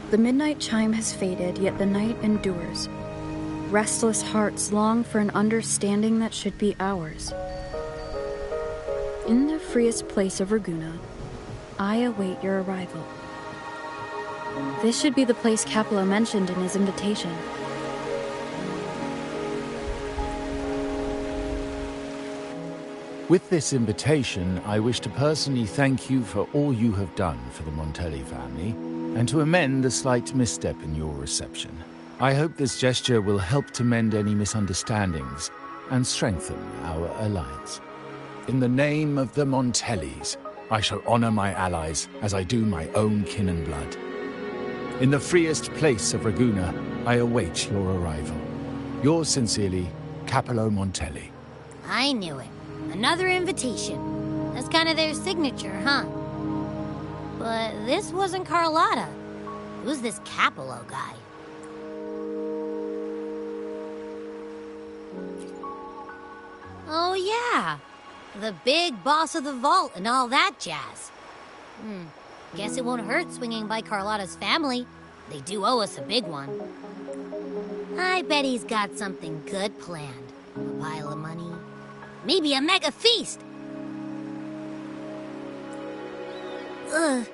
The midnight chime has faded, yet the night endures. Restless hearts long for an understanding that should be ours. In the freest place of Raguna, I await your arrival. This should be the place Capello mentioned in his invitation. With this invitation, I wish to personally thank you for all you have done for the Montelli family, and to amend the slight misstep in your reception. I hope this gesture will help to mend any misunderstandings and strengthen our alliance. In the name of the Montellis, I shall honor my allies as I do my own kin and blood. In the freest place of Raguna, I await your arrival. Yours sincerely, Capello Montelli. I knew it. Another invitation. That's kind of their signature, huh? But this wasn't Carlotta. Who's this Capello guy? Oh yeah, the big boss of the vault and all that jazz. Guess it won't hurt swinging by Carlotta's family. They do owe us a big one. I bet he's got something good planned. A pile of money. Maybe a mega feast! Ugh.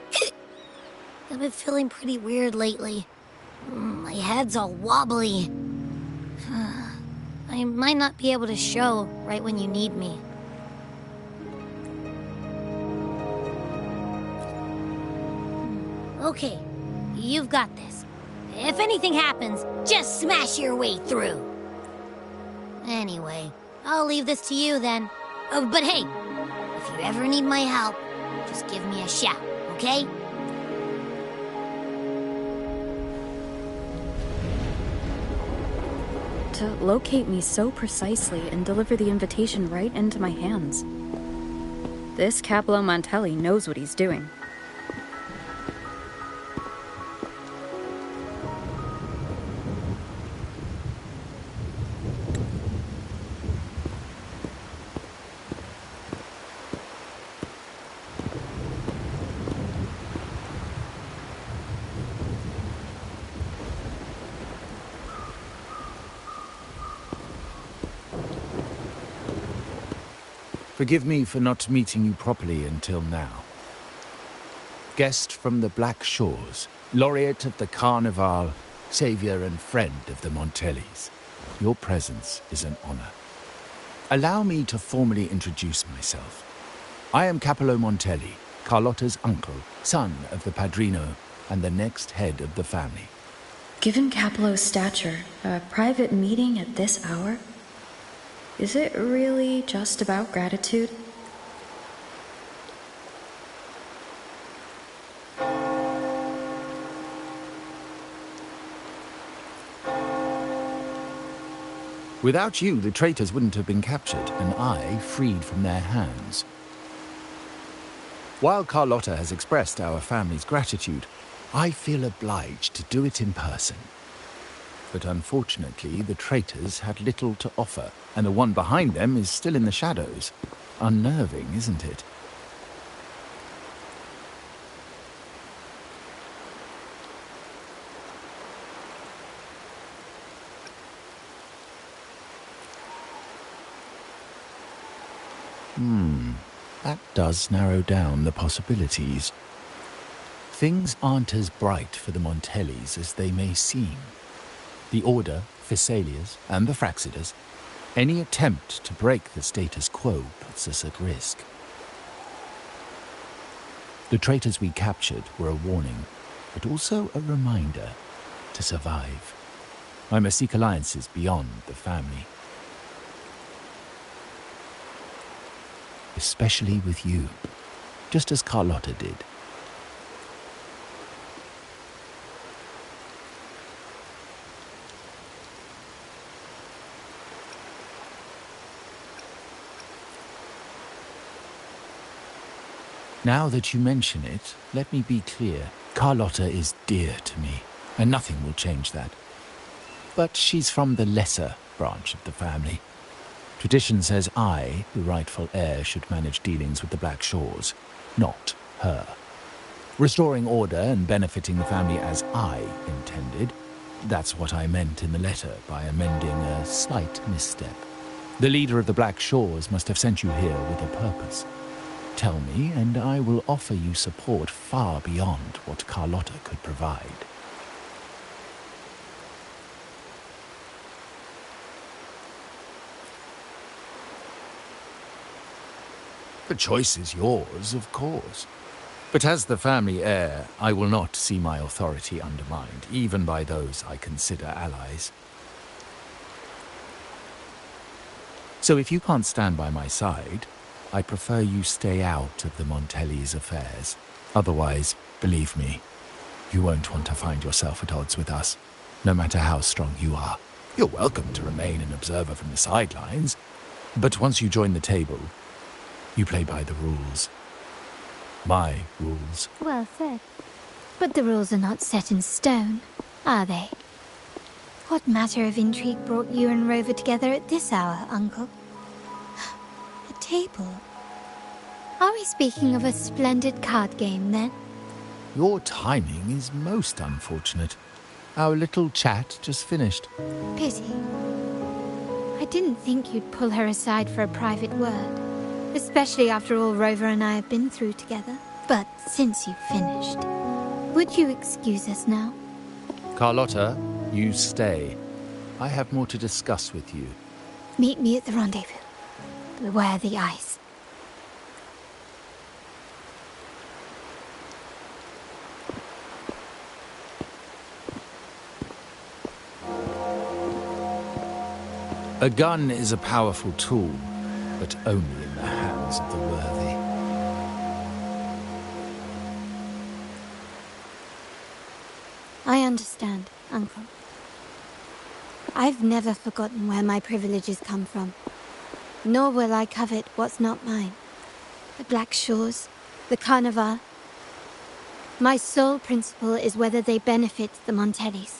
I've been feeling pretty weird lately. My head's all wobbly. I might not be able to show right when you need me. Okay, you've got this. If anything happens, just smash your way through. Anyway, I'll leave this to you then. Oh, but hey, if you ever need my help, just give me a shout, okay? To locate me so precisely and deliver the invitation right into my hands. This Capello Montelli knows what he's doing. Forgive me for not meeting you properly until now. Guest from the Black Shores, laureate of the Carnival, savior and friend of the Montellis. Your presence is an honor. Allow me to formally introduce myself. I am Capello Montelli, Carlotta's uncle, son of the Padrino, and the next head of the family. Given Capello's stature, a private meeting at this hour? Is it really just about gratitude? Without you, the traitors wouldn't have been captured, and I freed from their hands. While Carlotta has expressed our family's gratitude, I feel obliged to do it in person. But unfortunately, the traitors had little to offer, and the one behind them is still in the shadows. Unnerving, isn't it? That does narrow down the possibilities. Things aren't as bright for the Montellis as they may seem. The Order, Phassalias, and the Fraxidas, any attempt to break the status quo puts us at risk. The traitors we captured were a warning, but also a reminder to survive. I must seek alliances beyond the family. Especially with you, just as Carlotta did. Now that you mention it, let me be clear. Carlotta is dear to me, and nothing will change that. But she's from the lesser branch of the family. Tradition says I, the rightful heir, should manage dealings with the Black Shores, not her. Restoring order and benefiting the family as I intended. That's what I meant in the letter by amending a slight misstep. The leader of the Black Shores must have sent you here with a purpose. Tell me, and I will offer you support far beyond what Carlotta could provide. The choice is yours, of course. But as the family heir, I will not see my authority undermined, even by those I consider allies. So if you can't stand by my side, I prefer you stay out of the Montelli's affairs. Otherwise, believe me, you won't want to find yourself at odds with us, no matter how strong you are. You're welcome to remain an observer from the sidelines, but once you join the table, you play by the rules. My rules. Well said. But the rules are not set in stone, are they? What matter of intrigue brought you and Rover together at this hour, Uncle? A table? Are we speaking of a splendid card game, then? Your timing is most unfortunate. Our little chat just finished. Pity. I didn't think you'd pull her aside for a private word, especially after all Rover and I have been through together. But since you've finished, would you excuse us now? Carlotta, you stay. I have more to discuss with you. Meet me at the rendezvous. Beware the ice. A gun is a powerful tool, but only in the hands of the worthy. I understand, Uncle. I've never forgotten where my privileges come from, nor will I covet what's not mine. The Black Shores, the Carnival. My sole principle is whether they benefit the Montellis.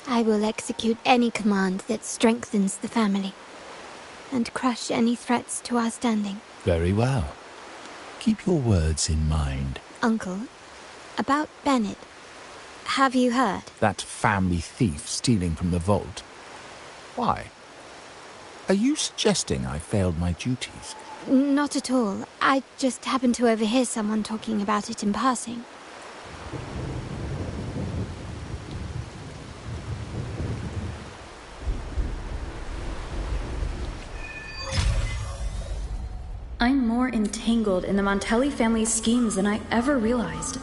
I will execute any command that strengthens the family, and crush any threats to our standing. Very well. Keep your words in mind. Uncle, about Bennett, have you heard? That family thief stealing from the vault. Why? Are you suggesting I failed my duties? Not at all. I just happened to overhear someone talking about it in passing. I'm more entangled in the Montelli family's schemes than I ever realized.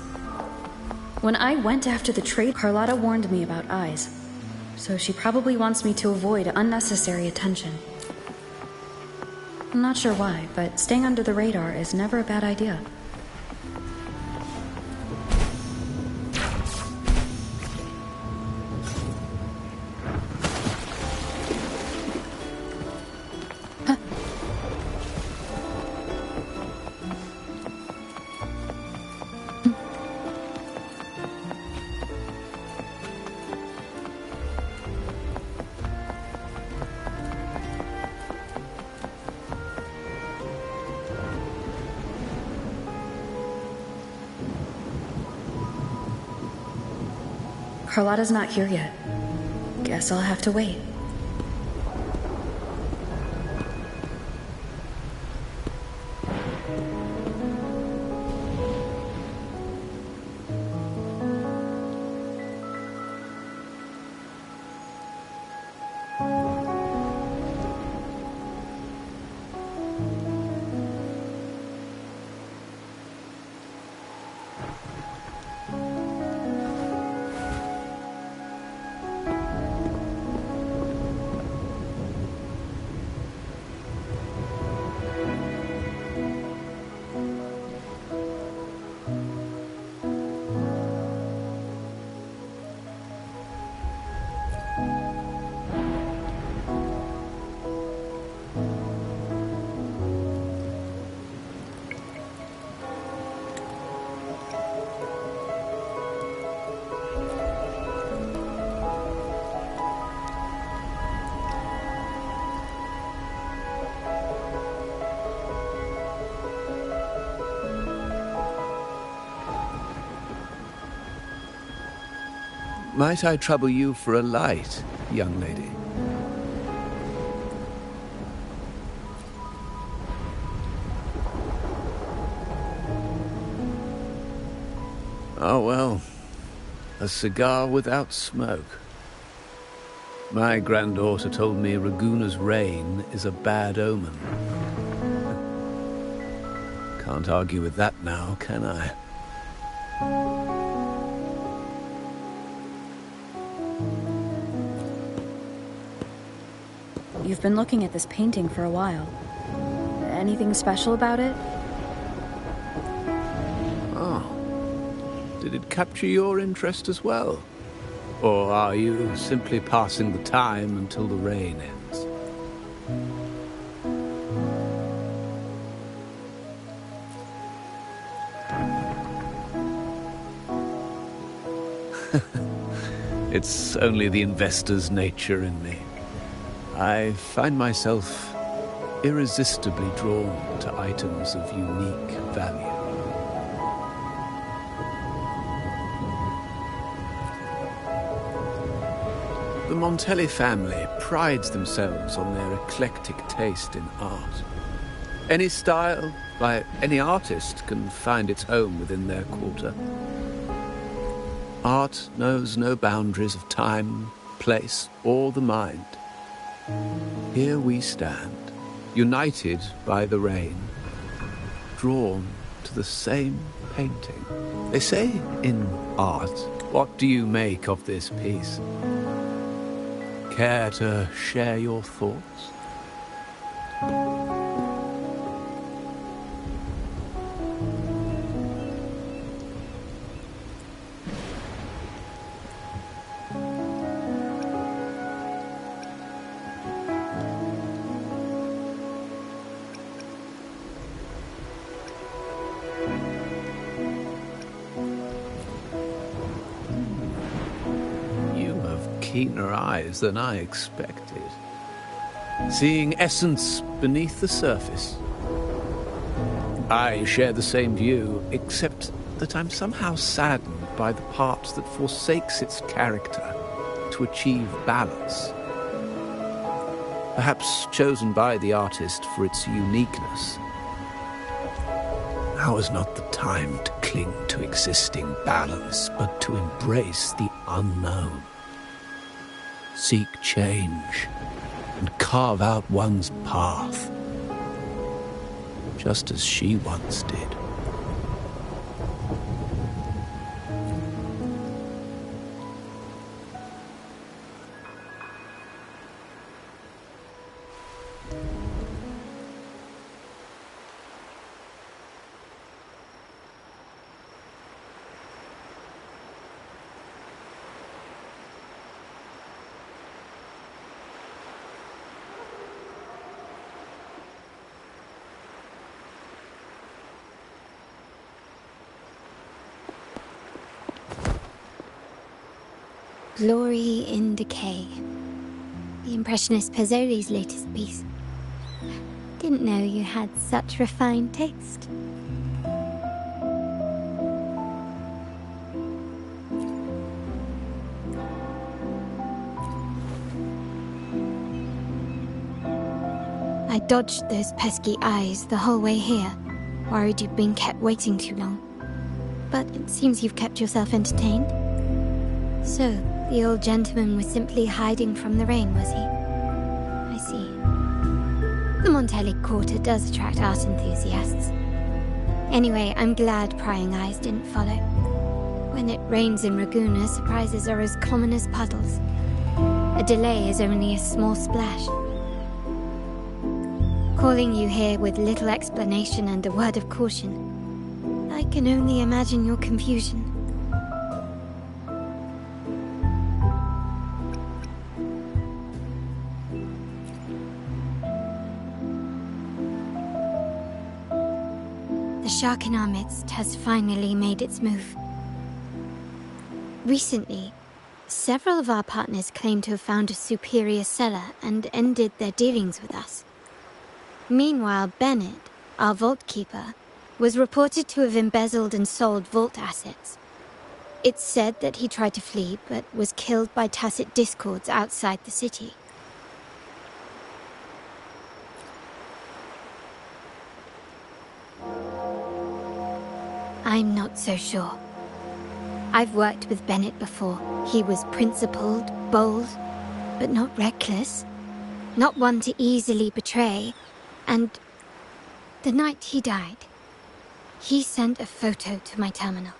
When I went after the trade, Carlotta warned me about eyes, so she probably wants me to avoid unnecessary attention. I'm not sure why, but staying under the radar is never a bad idea. Carlotta's not here yet. Guess I'll have to wait. Might I trouble you for a light, young lady? Oh, well, a cigar without smoke. My granddaughter told me Raguna's rain is a bad omen. Can't argue with that now, can I? You've been looking at this painting for a while. Anything special about it? Oh. Did it capture your interest as well? Or are you simply passing the time until the rain ends? It's only the investor's nature in me. I find myself irresistibly drawn to items of unique value. The Montelli family prides themselves on their eclectic taste in art. Any style, by any artist, can find its home within their quarter. Art knows no boundaries of time, place, or the mind. Here we stand, united by the rain, drawn to the same painting. They say in art, what do you make of this piece? Care to share your thoughts? Keener eyes than I expected. Seeing essence beneath the surface. I share the same view, except that I'm somehow saddened by the part that forsakes its character to achieve balance. Perhaps chosen by the artist for its uniqueness. Now is not the time to cling to existing balance, but to embrace the unknown. Seek change, and carve out one's path, just as she once did. Glory in Decay. The Impressionist Pazzoli's latest piece. Didn't know you had such refined taste. I dodged those pesky eyes the whole way here, worried you'd been kept waiting too long. But it seems you've kept yourself entertained. So, the old gentleman was simply hiding from the rain, was he? I see. The Montelli Quarter does attract art enthusiasts. Anyway, I'm glad prying eyes didn't follow. When it rains in Raguna, surprises are as common as puddles. A delay is only a small splash. Calling you here with little explanation and a word of caution, I can only imagine your confusion. The shark in our midst has finally made its move. Recently, several of our partners claimed to have found a superior cellar and ended their dealings with us. Meanwhile, Bennett, our vault keeper, was reported to have embezzled and sold vault assets. It's said that he tried to flee, but was killed by tacit discords outside the city. I'm not so sure. I've worked with Bennett before. He was principled, bold, but not reckless. Not one to easily betray. And the night he died, he sent a photo to my terminal.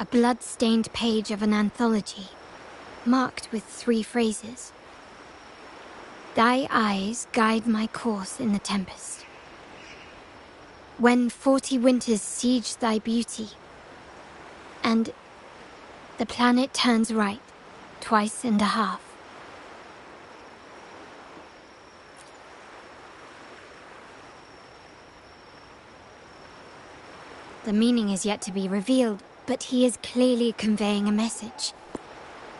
A blood-stained page of an anthology, marked with 3 phrases. Thy eyes guide my course in the tempest. When 40 winters siege thy beauty, and the planet turns right, twice and a half. The meaning is yet to be revealed, but he is clearly conveying a message.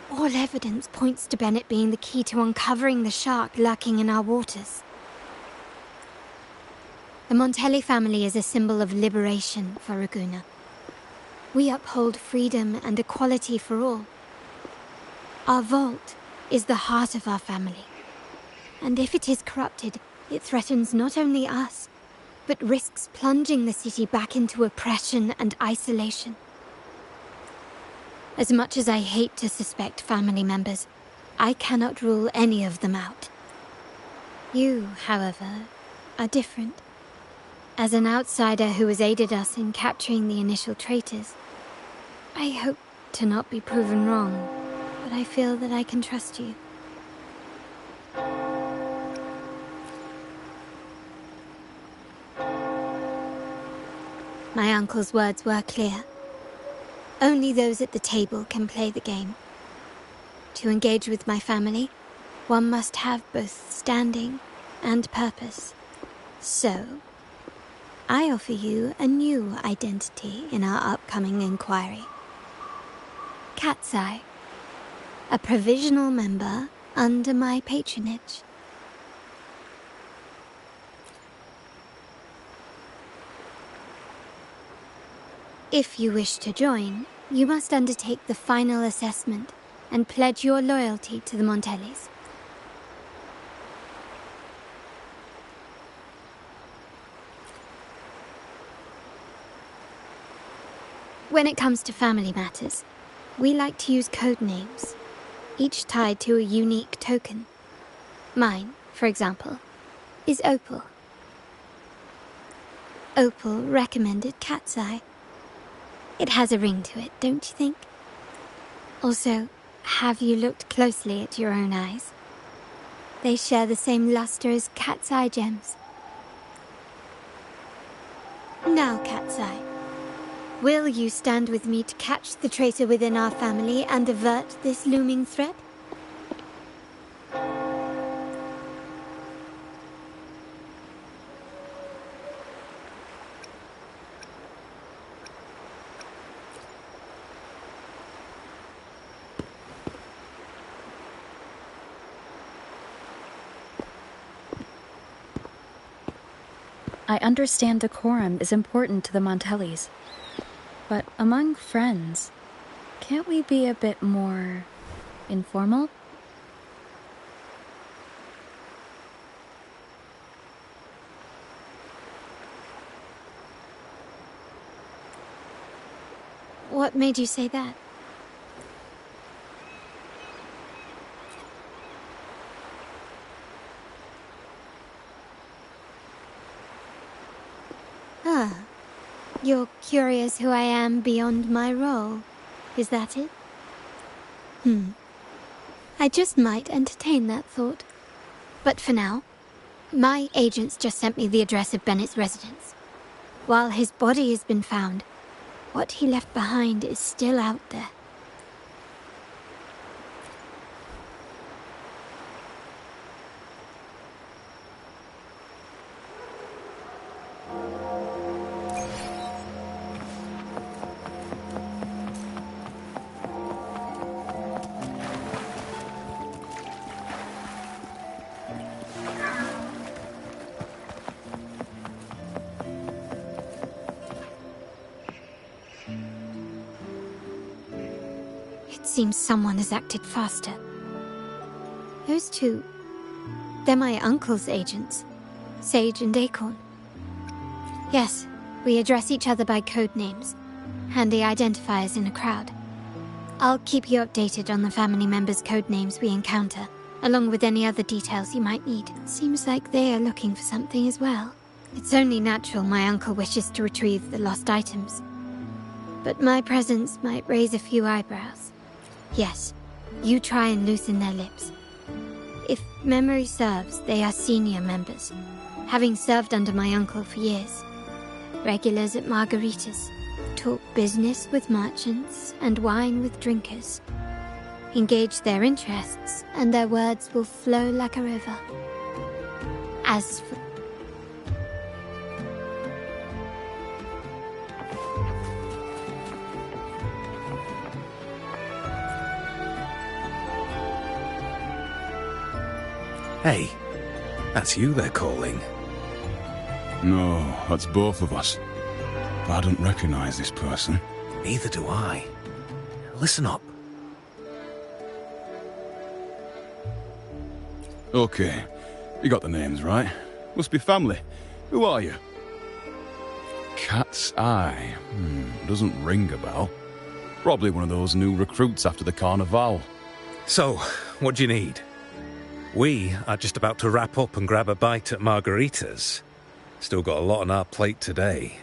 All evidence points to Bennett being the key to uncovering the shark lurking in our waters. The Montelli family is a symbol of liberation for Raguna. We uphold freedom and equality for all. Our vault is the heart of our family. And if it is corrupted, it threatens not only us, but risks plunging the city back into oppression and isolation. As much as I hate to suspect family members, I cannot rule any of them out. You, however, are different. As an outsider who has aided us in capturing the initial traitors, I hope to not be proven wrong, but I feel that I can trust you. My uncle's words were clear. Only those at the table can play the game. To engage with my family, one must have both standing and purpose. So, I offer you a new identity in our upcoming inquiry. Cat's Eye, a provisional member under my patronage. If you wish to join, you must undertake the final assessment and pledge your loyalty to the Montellis. When it comes to family matters, we like to use code names, each tied to a unique token. Mine, for example, is Opal. Opal recommended Cat's Eye. It has a ring to it, don't you think? Also, have you looked closely at your own eyes? They share the same luster as Cat's Eye gems. Now, Cat's Eye, will you stand with me to catch the traitor within our family and avert this looming threat? I understand decorum is important to the Montellis, but among friends, can't we be a bit more informal? What made you say that? Ah, you're curious who I am beyond my role, is that it? I just might entertain that thought. But for now, my agents just sent me the address of Bennett's residence. While his body has been found, what he left behind is still out there. It seems someone has acted faster. Those two... they're my uncle's agents, Sage and Acorn. Yes, we address each other by code names, handy identifiers in a crowd. I'll keep you updated on the family members' code names we encounter, along with any other details you might need. Seems like they are looking for something as well. It's only natural my uncle wishes to retrieve the lost items. But my presence might raise a few eyebrows. Yes, you try and loosen their lips. If memory serves, they are senior members, having served under my uncle for years. Regulars at margaritas, talk business with merchants and wine with drinkers. Engage their interests, and their words will flow like a river. As for... Hey, that's you they're calling. No, that's both of us. I don't recognize this person. Neither do I. Listen up. Okay, you got the names right. Must be family. Who are you? Cat's Eye. Doesn't ring a bell. Probably one of those new recruits after the Carnival. So, what do you need? We are just about to wrap up and grab a bite at margaritas. Still got a lot on our plate today.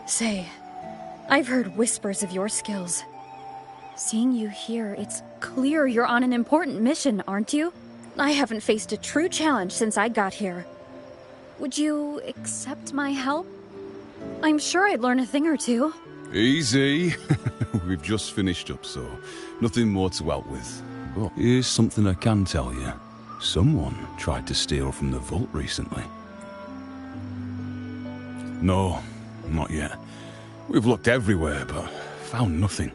Say, I've heard whispers of your skills. Seeing you here, it's clear you're on an important mission, aren't you? I haven't faced a true challenge since I got here. Would you accept my help? I'm sure I'd learn a thing or two. Easy. We've just finished up, so nothing more to help with. But here's something I can tell you. Someone tried to steal from the vault recently. No, not yet. We've looked everywhere, but found nothing.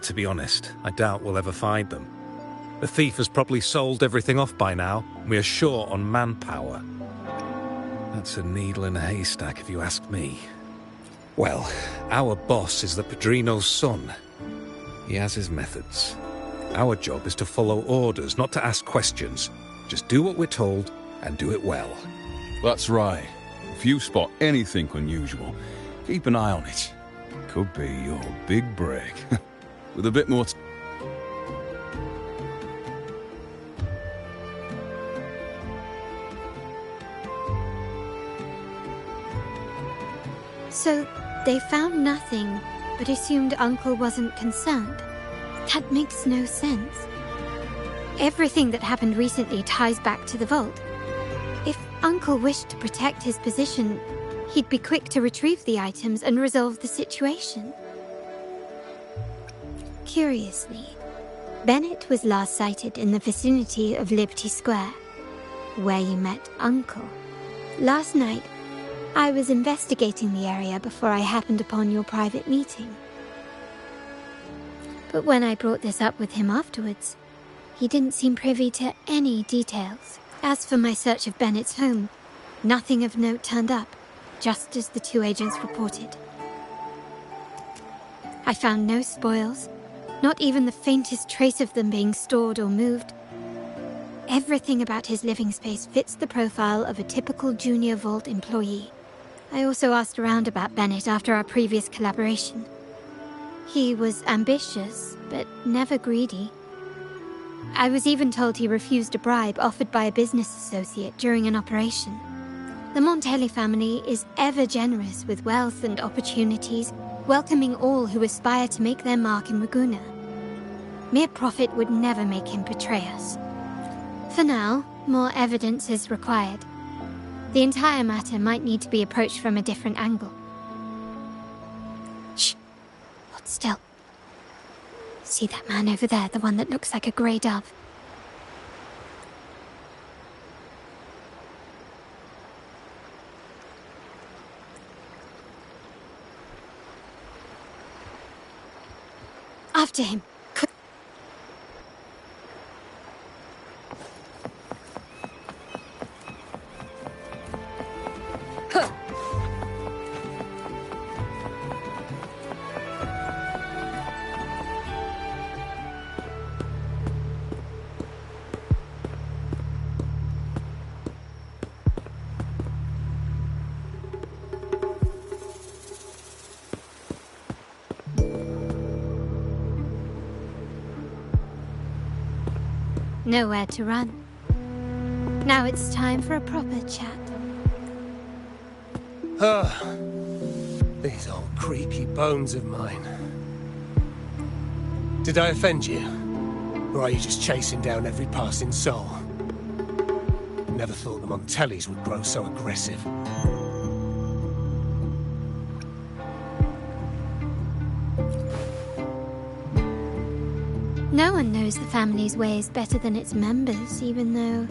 To be honest, I doubt we'll ever find them. The thief has probably sold everything off by now. We are short on manpower. That's a needle in a haystack, if you ask me. Well, our boss is the Padrino's son. He has his methods. Our job is to follow orders, not to ask questions. Just do what we're told, and do it well. That's right. If you spot anything unusual, keep an eye on it. Could be your big break. With a bit more So, they found nothing, but assumed Uncle wasn't concerned. That makes no sense. Everything that happened recently ties back to the vault. If Uncle wished to protect his position, he'd be quick to retrieve the items and resolve the situation. Curiously, Bennett was last sighted in the vicinity of Liberty Square, where you met Uncle. Last night, I was investigating the area before I happened upon your private meeting. But when I brought this up with him afterwards, he didn't seem privy to any details. As for my search of Bennett's home, nothing of note turned up, just as the two agents reported. I found no spoils, not even the faintest trace of them being stored or moved. Everything about his living space fits the profile of a typical Junior Vault employee. I also asked around about Bennett after our previous collaboration. He was ambitious, but never greedy. I was even told he refused a bribe offered by a business associate during an operation. The Montelli family is ever generous with wealth and opportunities, welcoming all who aspire to make their mark in Ragusa. Mere profit would never make him betray us. For now, more evidence is required. The entire matter might need to be approached from a different angle. Shh! Hold still. See that man over there, the one that looks like a grey dove? After him. nowhere to run. Now it's time for a proper chat. These old creepy bones of mine. Did I offend you? Or are you just chasing down every passing soul? Never thought the Montellis would grow so aggressive. No one knows the family's ways better than its members, even though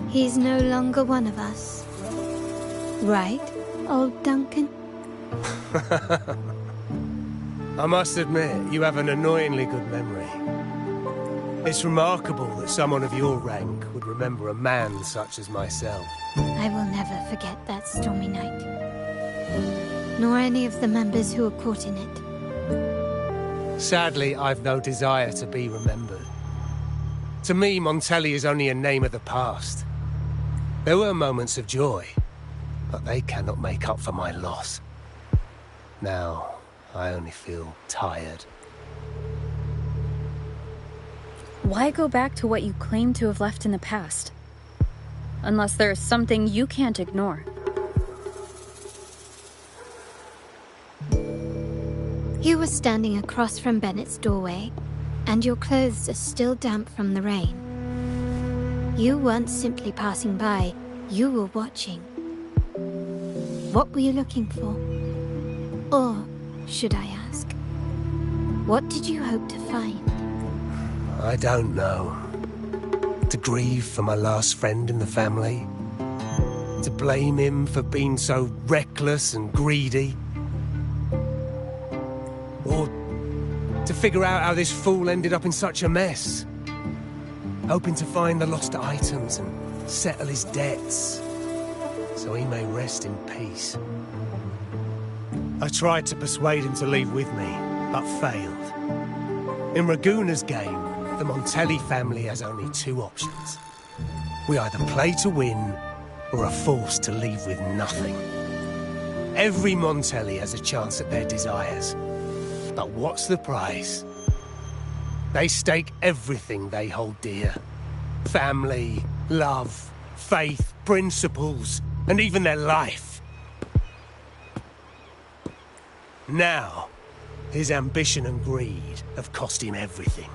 he's no longer one of us. Right, old Duncan? I must admit, you have an annoyingly good memory. It's remarkable that someone of your rank would remember a man such as myself. I will never forget that stormy night. Nor any of the members who were caught in it. Sadly, I've no desire to be remembered. To me, Montelli is only a name of the past. There were moments of joy, but they cannot make up for my loss. Now, I only feel tired. Why go back to what you claim to have left in the past? Unless there is something you can't ignore. You were standing across from Bennett's doorway, and your clothes are still damp from the rain. You weren't simply passing by, you were watching. What were you looking for? Or, should I ask, what did you hope to find? I don't know. To grieve for my last friend in the family? To blame him for being so reckless and greedy? Or to figure out how this fool ended up in such a mess? Hoping to find the lost items and settle his debts, so he may rest in peace. I tried to persuade him to leave with me, but failed. In Raguna's game, the Montelli family has only two options. We either play to win, or are forced to leave with nothing. Every Montelli has a chance at their desires. But what's the price? They stake everything they hold dear. Family, love, faith, principles, and even their life. Now, his ambition and greed have cost him everything.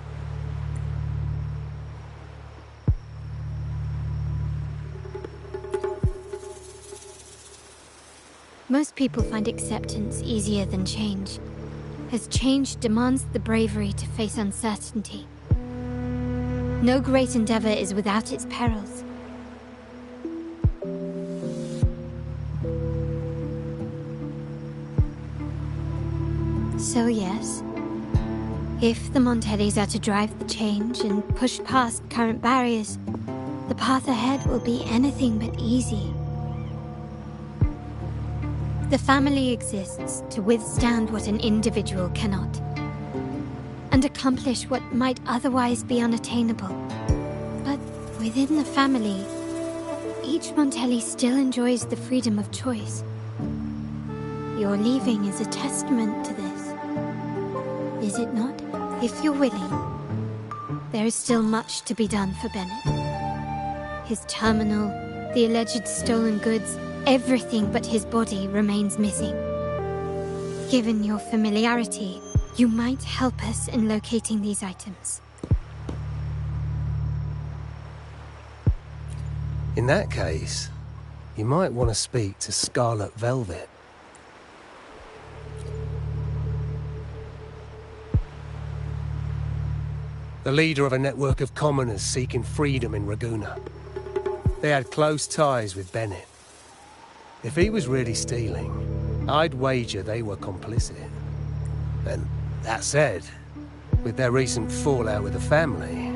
Most people find acceptance easier than change, as change demands the bravery to face uncertainty. No great endeavor is without its perils. So yes, if the Montellis are to drive the change and push past current barriers, the path ahead will be anything but easy. The family exists to withstand what an individual cannot, and accomplish what might otherwise be unattainable. But within the family, each Montelli still enjoys the freedom of choice. Your leaving is a testament to this, is it not? If you're willing, there is still much to be done for Bennett. His terminal, the alleged stolen goods, everything but his body remains missing. Given your familiarity, you might help us in locating these items. In that case, you might want to speak to Scarlet Velvet. The leader of a network of commoners seeking freedom in Raguna. They had close ties with Bennett. If he was really stealing, I'd wager they were complicit. And that said, with their recent fallout with the family,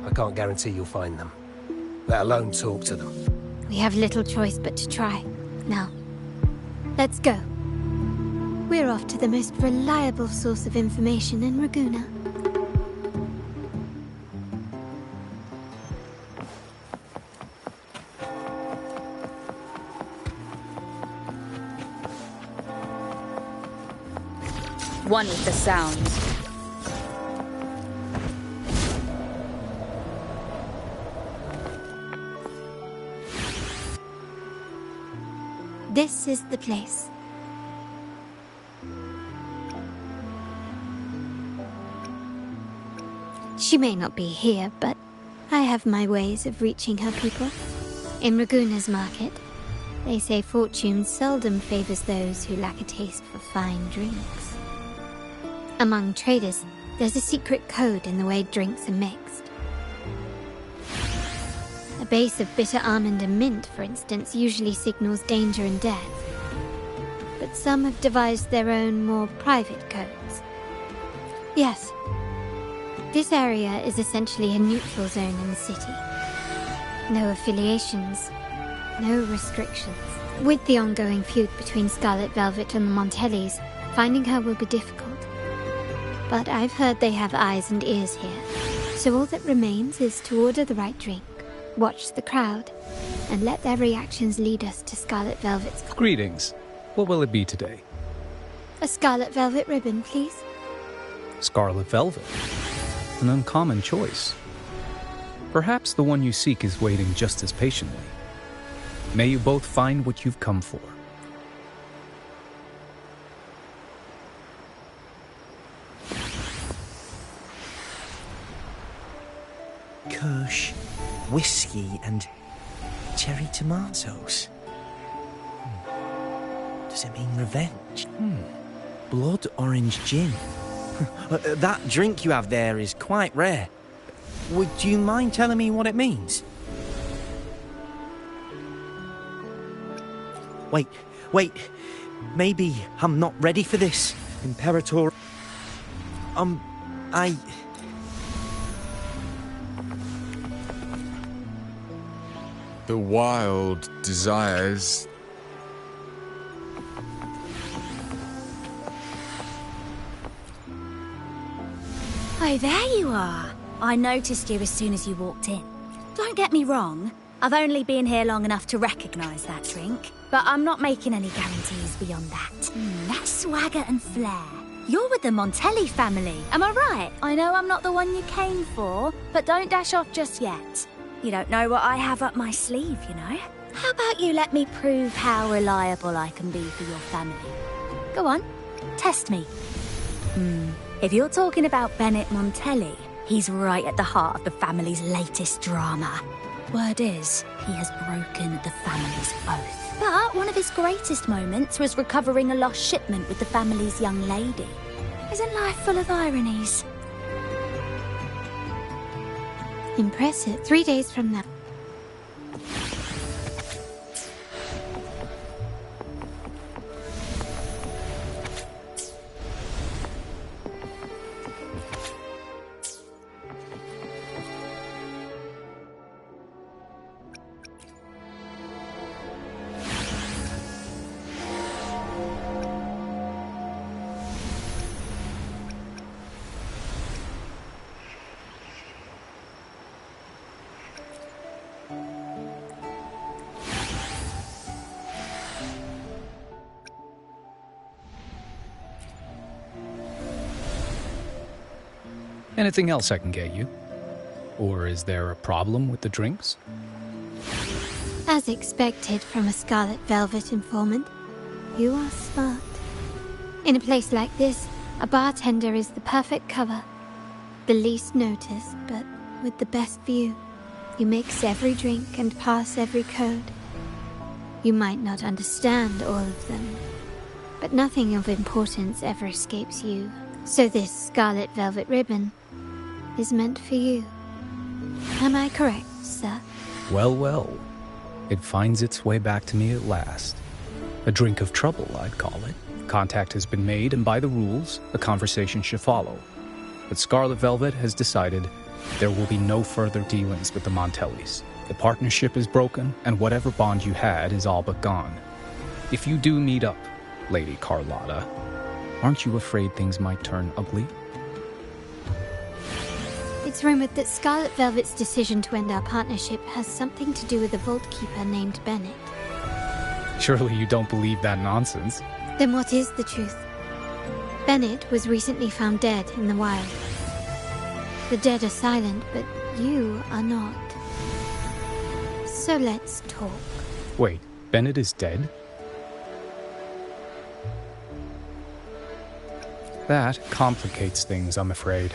I can't guarantee you'll find them, let alone talk to them. We have little choice but to try. Now, let's go. We're off to the most reliable source of information in Raguna. One with the sounds. This is the place. She may not be here, but I have my ways of reaching her people. In Raguna's market, they say fortune seldom favors those who lack a taste for fine drinks. Among traders, there's a secret code in the way drinks are mixed. A base of bitter almond and mint, for instance, usually signals danger and death. But some have devised their own, more private codes. Yes, this area is essentially a neutral zone in the city. No affiliations, no restrictions. With the ongoing feud between Scarlet Velvet and the Montellis, finding her will be difficult. But I've heard they have eyes and ears here, so all that remains is to order the right drink, watch the crowd, and let their reactions lead us to Scarlet Velvet's... Greetings. What will it be today? A Scarlet Velvet ribbon, please. Scarlet Velvet. An uncommon choice. Perhaps the one you seek is waiting just as patiently. May you both find what you've come for. Kirsch, whiskey, and cherry tomatoes. Does it mean revenge? Blood orange gin. That drink you have there is quite rare. Would you mind telling me what it means? Wait. Maybe I'm not ready for this, Imperator. The wild desires... Oh, there you are. I noticed you as soon as you walked in. Don't get me wrong, I've only been here long enough to recognise that drink, but I'm not making any guarantees beyond that. That swagger and flair. You're with the Montelli family, am I right? I know I'm not the one you came for, but don't dash off just yet. You don't know what I have up my sleeve, you know? How about you let me prove how reliable I can be for your family? Go on, test me. If you're talking about Bennett Montelli, he's right at the heart of the family's latest drama. Word is, he has broken the family's oath. But one of his greatest moments was recovering a lost shipment with the family's young lady. Isn't life full of ironies? Impressive. 3 days from now. Anything else I can get you? Or is there a problem with the drinks? As expected from a Scarlet Velvet informant, you are smart. In a place like this, a bartender is the perfect cover. The least noticed, but with the best view. You mix every drink and pass every code. You might not understand all of them, but nothing of importance ever escapes you. So this Scarlet Velvet ribbon is meant for you. Am I correct, sir? Well. It finds its way back to me at last. A drink of trouble, I'd call it. Contact has been made, and by the rules, a conversation should follow. But Scarlet Velvet has decided there will be no further dealings with the Montellis. The partnership is broken, and whatever bond you had is all but gone. If you do meet up, Lady Carlotta, aren't you afraid things might turn ugly? It's rumored that Scarlet Velvet's decision to end our partnership has something to do with a vault keeper named Bennett. Surely you don't believe that nonsense. Then what is the truth? Bennett was recently found dead in the wild. The dead are silent, but you are not. So let's talk. Wait, Bennett is dead? That complicates things, I'm afraid.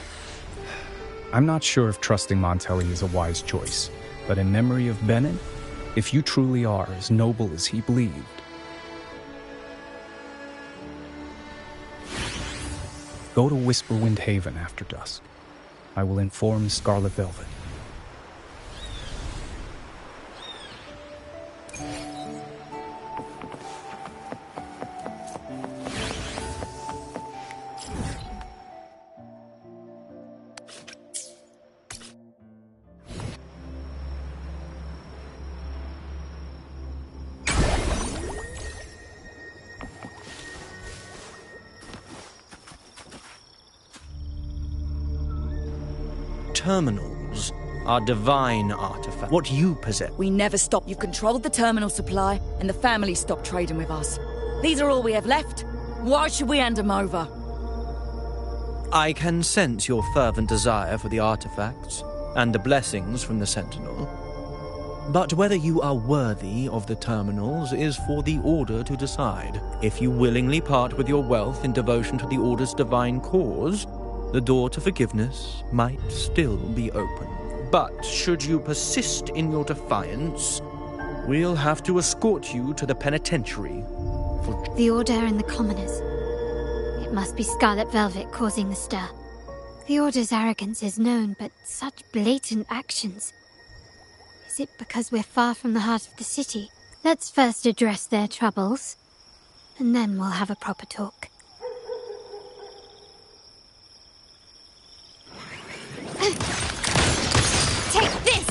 I'm not sure if trusting Montelli is a wise choice, but in memory of Bennett, if you truly are as noble as he believed, go to Whisperwind Haven after dusk. I will inform Scarlet Velvet. Terminals are divine artifacts. What you possess. We never stopped. You controlled the terminal supply, and the family stopped trading with us. These are all we have left. Why should we hand them over? I can sense your fervent desire for the artifacts and the blessings from the Sentinel. But whether you are worthy of the terminals is for the Order to decide. If you willingly part with your wealth in devotion to the Order's divine cause, the door to forgiveness might still be open. But should you persist in your defiance, we'll have to escort you to the penitentiary. The Order and the commoners. It must be Scarlet Velvet causing the stir. The Order's arrogance is known, but such blatant actions. Is it because we're far from the heart of the city? Let's first address their troubles, and then we'll have a proper talk. Take this!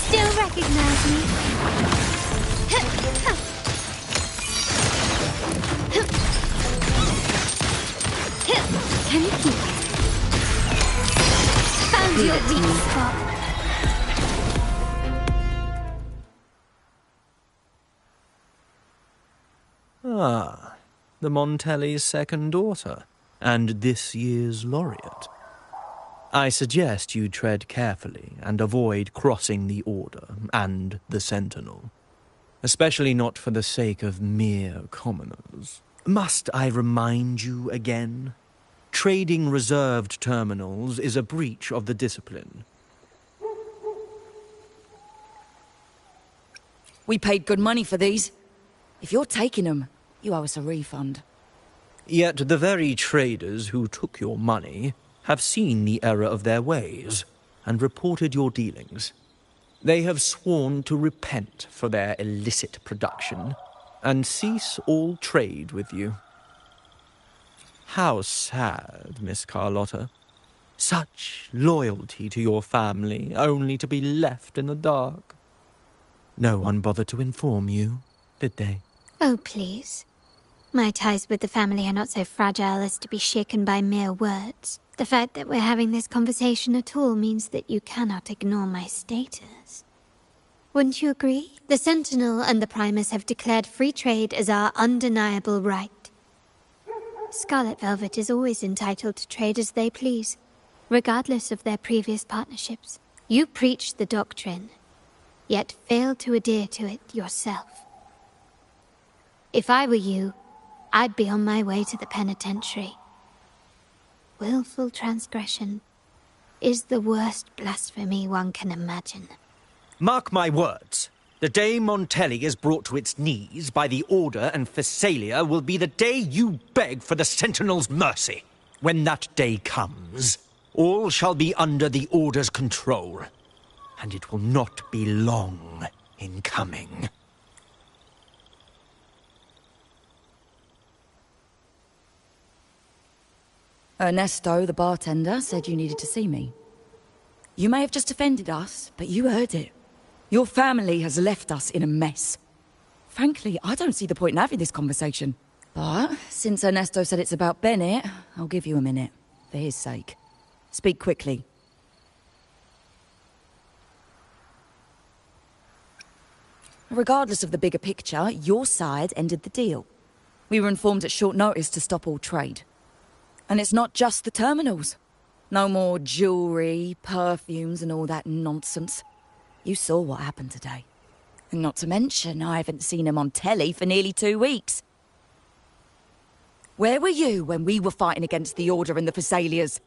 Still recognize me? Can you keep it? Found your weak spot. Ah, the Montelli's second daughter, and this year's laureate. I suggest you tread carefully and avoid crossing the Order and the Sentinel, especially not for the sake of mere commoners. Must I remind you again? Trading reserved terminals is a breach of the discipline. We paid good money for these. If you're taking them, you owe us a refund. Yet the very traders who took your money have seen the error of their ways and reported your dealings. They have sworn to repent for their illicit production and cease all trade with you. How sad, Miss Carlotta. Such loyalty to your family, only to be left in the dark. No one bothered to inform you, did they? Oh, please. My ties with the family are not so fragile as to be shaken by mere words. The fact that we're having this conversation at all means that you cannot ignore my status. Wouldn't you agree? The Sentinel and the Primus have declared free trade as our undeniable right. Scarlet Velvet is always entitled to trade as they please, regardless of their previous partnerships. You preach the doctrine, yet fail to adhere to it yourself. If I were you, I'd be on my way to the penitentiary. Willful transgression is the worst blasphemy one can imagine. Mark my words. The day Montelli is brought to its knees by the Order and Phasalia will be the day you beg for the Sentinel's mercy. When that day comes, all shall be under the Order's control, and it will not be long in coming. Ernesto, the bartender, said you needed to see me. You may have just offended us, but you heard it. Your family has left us in a mess. Frankly, I don't see the point in having this conversation. But since Ernesto said it's about Bennett, I'll give you a minute, for his sake. Speak quickly. Regardless of the bigger picture, your side ended the deal. We were informed at short notice to stop all trade. And it's not just the terminals. No more jewelry, perfumes, and all that nonsense. You saw what happened today. And not to mention, I haven't seen a Montelli for nearly 2 weeks. Where were you when we were fighting against the Order and the Thessalias?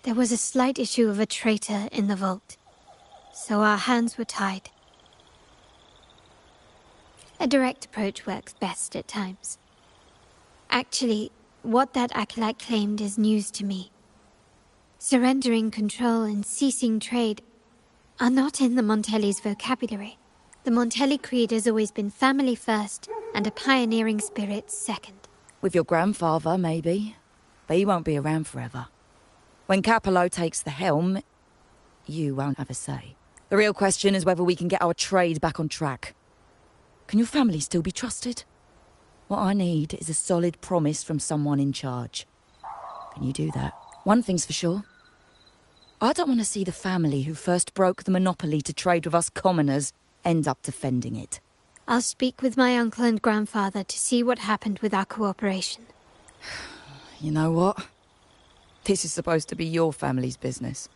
There was a slight issue of a traitor in the vault, so our hands were tied. A direct approach works best at times. Actually, what that acolyte claimed is news to me. Surrendering control and ceasing trade are not in the Montelli's vocabulary. The Montelli creed has always been family first and a pioneering spirit second. With your grandfather, maybe. But he won't be around forever. When Capello takes the helm, you won't have a say. The real question is whether we can get our trade back on track. Can your family still be trusted? What I need is a solid promise from someone in charge. Can you do that? One thing's for sure. I don't want to see the family who first broke the monopoly to trade with us commoners end up defending it. I'll speak with my uncle and grandfather to see what happened with our cooperation. You know what? This is supposed to be your family's business.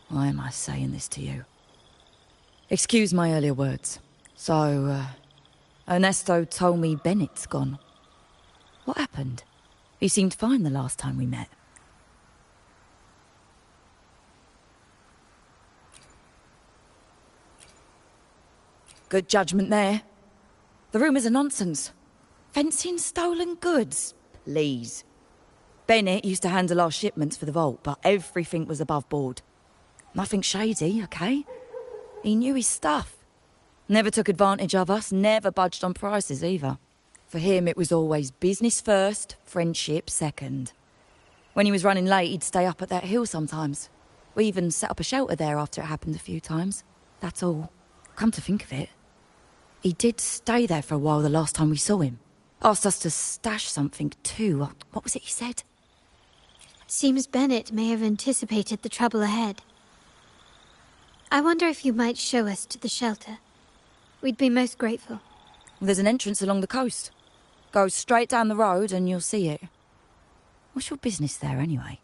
Why am I saying this to you? Excuse my earlier words. So, Ernesto told me Bennett's gone. What happened? He seemed fine the last time we met. Good judgment there. The rumours are nonsense. Fencing stolen goods? Please. Bennett used to handle our shipments for the vault, but everything was above board. Nothing shady, okay? He knew his stuff. Never took advantage of us, never budged on prices either. For him, it was always business first, friendship second. When he was running late, he'd stay up at that hill sometimes. We even set up a shelter there after it happened a few times. That's all. Come to think of it, he did stay there for a while the last time we saw him. Asked us to stash something too. What was it he said? Seems Bennett may have anticipated the trouble ahead. I wonder if you might show us to the shelter. We'd be most grateful. There's an entrance along the coast. Go straight down the road and you'll see it. What's your business there anyway?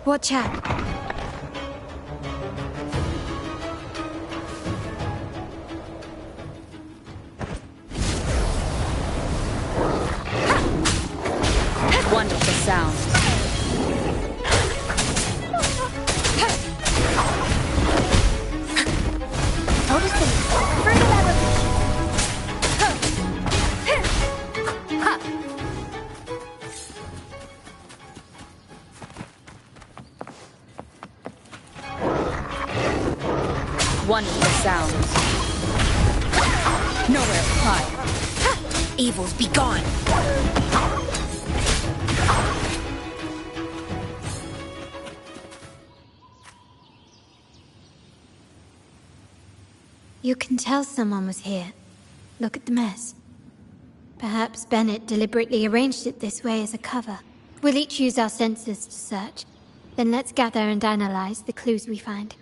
Watch out. Wonderful sound. Notice the further elevation. Wonderful sounds. Nowhere to hide. Evils be gone. You can tell someone was here. Look at the mess. Perhaps Bennett deliberately arranged it this way as a cover. We'll each use our senses to search. Then let's gather and analyze the clues we find.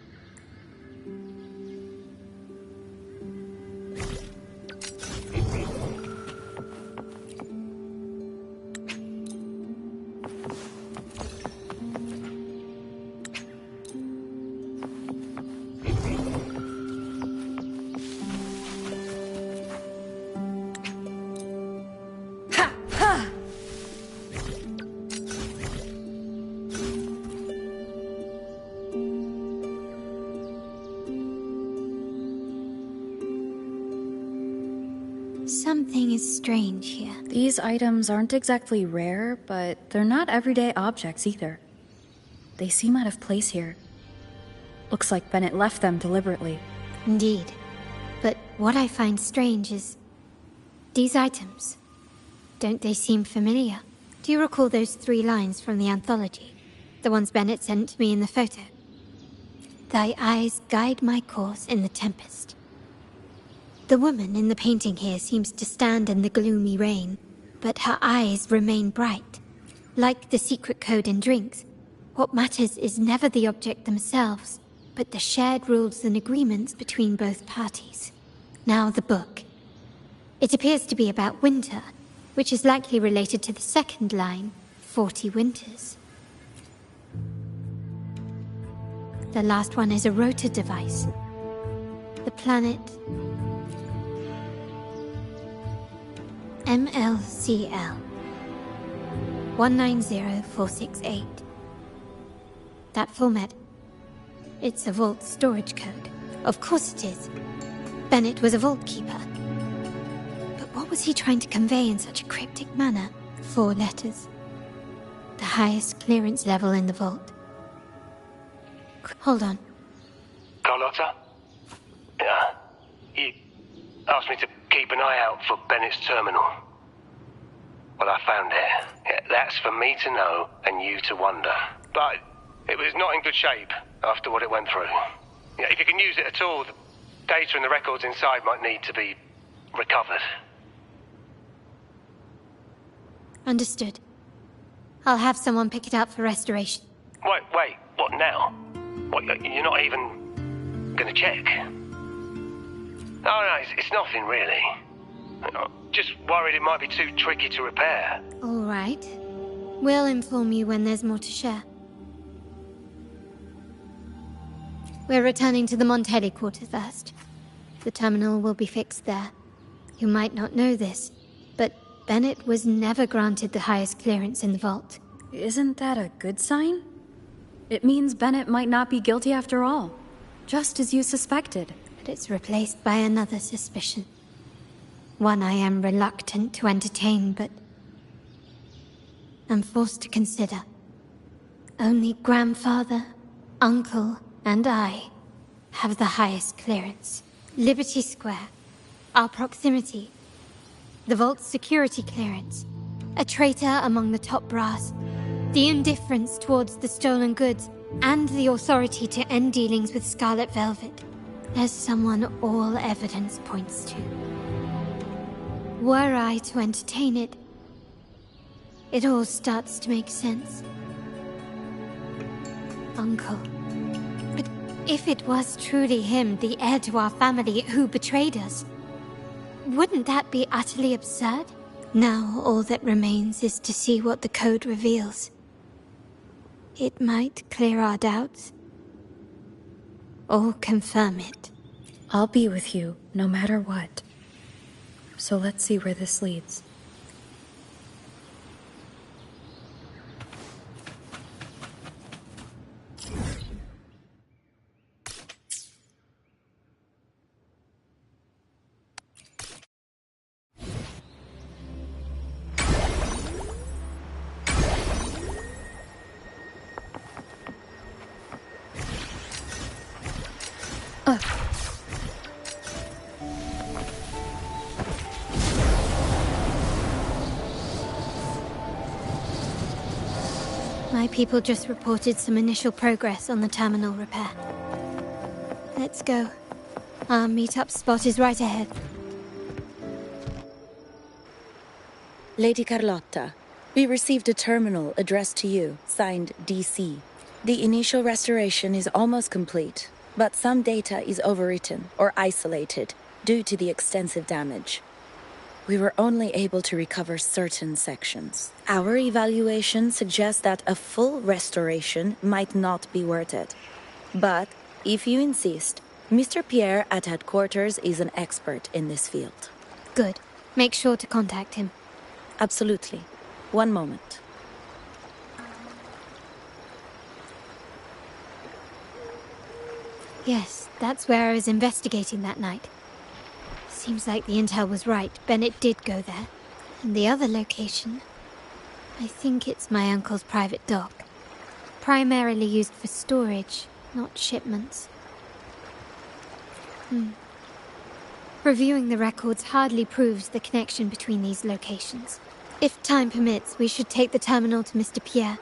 Something is strange here. These items aren't exactly rare, but they're not everyday objects either. They seem out of place here. Looks like Bennett left them deliberately. Indeed. But what I find strange is these items. Don't they seem familiar? Do you recall those 3 lines from the anthology? The ones Bennett sent to me in the photo? Thy eyes guide my course in the tempest. The woman in the painting here seems to stand in the gloomy rain, but her eyes remain bright. Like the secret code in drinks, what matters is never the object themselves, but the shared rules and agreements between both parties. Now the book. It appears to be about winter, which is likely related to the second line, 40 winters. The last one is a rotor device. The planet MLCL 190468. That format. It's a vault storage code. Of course it is. Bennett was a vault keeper. But what was he trying to convey in such a cryptic manner? 4 letters. The highest clearance level in the vault. Hold on. Carlotta? Yeah. You asked me to keep an eye out for Bennett's terminal. Well, I found it. Yeah, that's for me to know and you to wonder. But it was not in good shape after what it went through. Yeah, if you can use it at all, the data and the records inside might need to be recovered. Understood. I'll have someone pick it up for restoration. Wait, what now? What, you're not even gonna check? No, it's nothing really. I'm just worried it might be too tricky to repair. All right. We'll inform you when there's more to share. We're returning to the Montelli quarters first. The terminal will be fixed there. You might not know this, but Bennett was never granted the highest clearance in the vault. Isn't that a good sign? It means Bennett might not be guilty after all, just as you suspected. But it's replaced by another suspicion. One I am reluctant to entertain, but I'm forced to consider. Only grandfather, uncle, and I have the highest clearance. Liberty Square, our proximity, the vault's security clearance, a traitor among the top brass, the indifference towards the stolen goods, and the authority to end dealings with Scarlet Velvet. There's someone all evidence points to. Were I to entertain it, it all starts to make sense. Uncle. But if it was truly him, the heir to our family, who betrayed us, wouldn't that be utterly absurd? Now all that remains is to see what the code reveals. It might clear our doubts, or confirm it. I'll be with you, no matter what. So let's see where this leads. My people just reported some initial progress on the terminal repair. Let's go. Our meet-up spot is right ahead. Lady Carlotta, we received a terminal addressed to you, signed DC. The initial restoration is almost complete, but some data is overwritten or isolated due to the extensive damage. We were only able to recover certain sections. Our evaluation suggests that a full restoration might not be worth it. But, if you insist, Mr. Pierre at headquarters is an expert in this field. Good. Make sure to contact him. Absolutely. One moment. Yes, that's where I was investigating that night. Seems like the intel was right. Bennett did go there. And the other location, I think it's my uncle's private dock. Primarily used for storage, not shipments. Reviewing the records hardly proves the connection between these locations. If time permits, we should take the terminal to Mr. Pierre.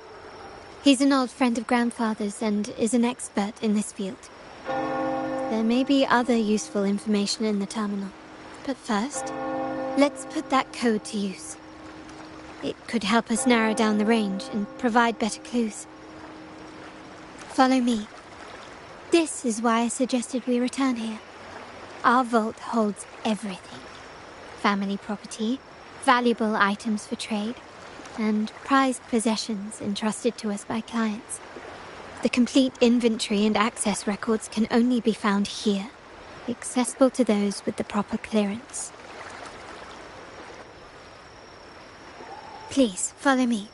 He's an old friend of Grandfather's and is an expert in this field. There may be other useful information in the terminal. But first, let's put that code to use. It could help us narrow down the range and provide better clues. Follow me. This is why I suggested we return here. Our vault holds everything. family property, valuable items for trade, and prized possessions entrusted to us by clients. The complete inventory and access records can only be found here, accessible to those with the proper clearance. Please, follow me.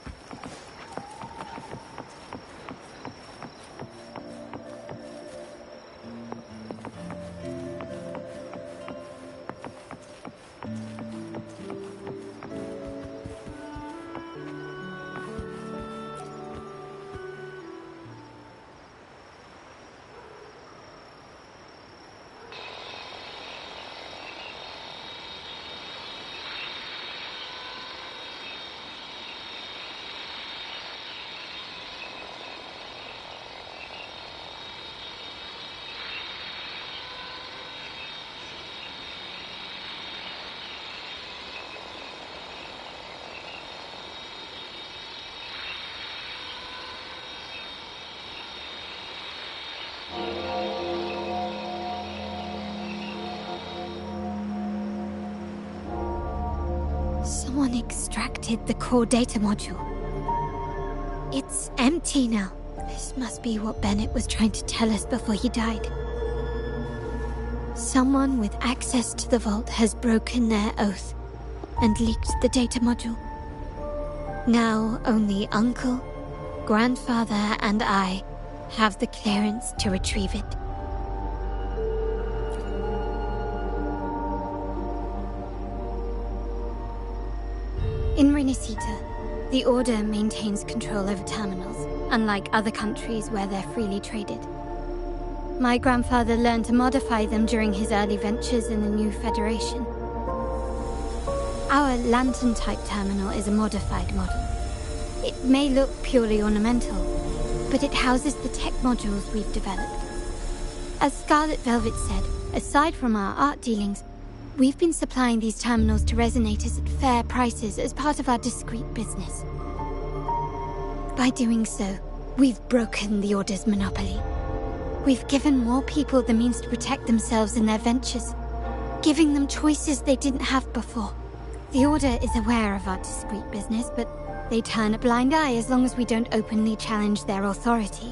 Someone extracted the core data module. It's empty now. This must be what Bennett was trying to tell us before he died. Someone with access to the vault has broken their oath and leaked the data module. Now only Uncle, Grandfather, and I have the clearance to retrieve it. In Renisita, the Order maintains control over terminals, unlike other countries where they're freely traded. My grandfather learned to modify them during his early ventures in the new Federation. Our lantern-type terminal is a modified model. It may look purely ornamental, but it houses the tech modules we've developed. As Scarlet Velvet said, aside from our art dealings, we've been supplying these terminals to resonators at fair prices as part of our discreet business. By doing so, we've broken the Order's monopoly. We've given more people the means to protect themselves in their ventures, giving them choices they didn't have before. The Order is aware of our discreet business, but they turn a blind eye as long as we don't openly challenge their authority.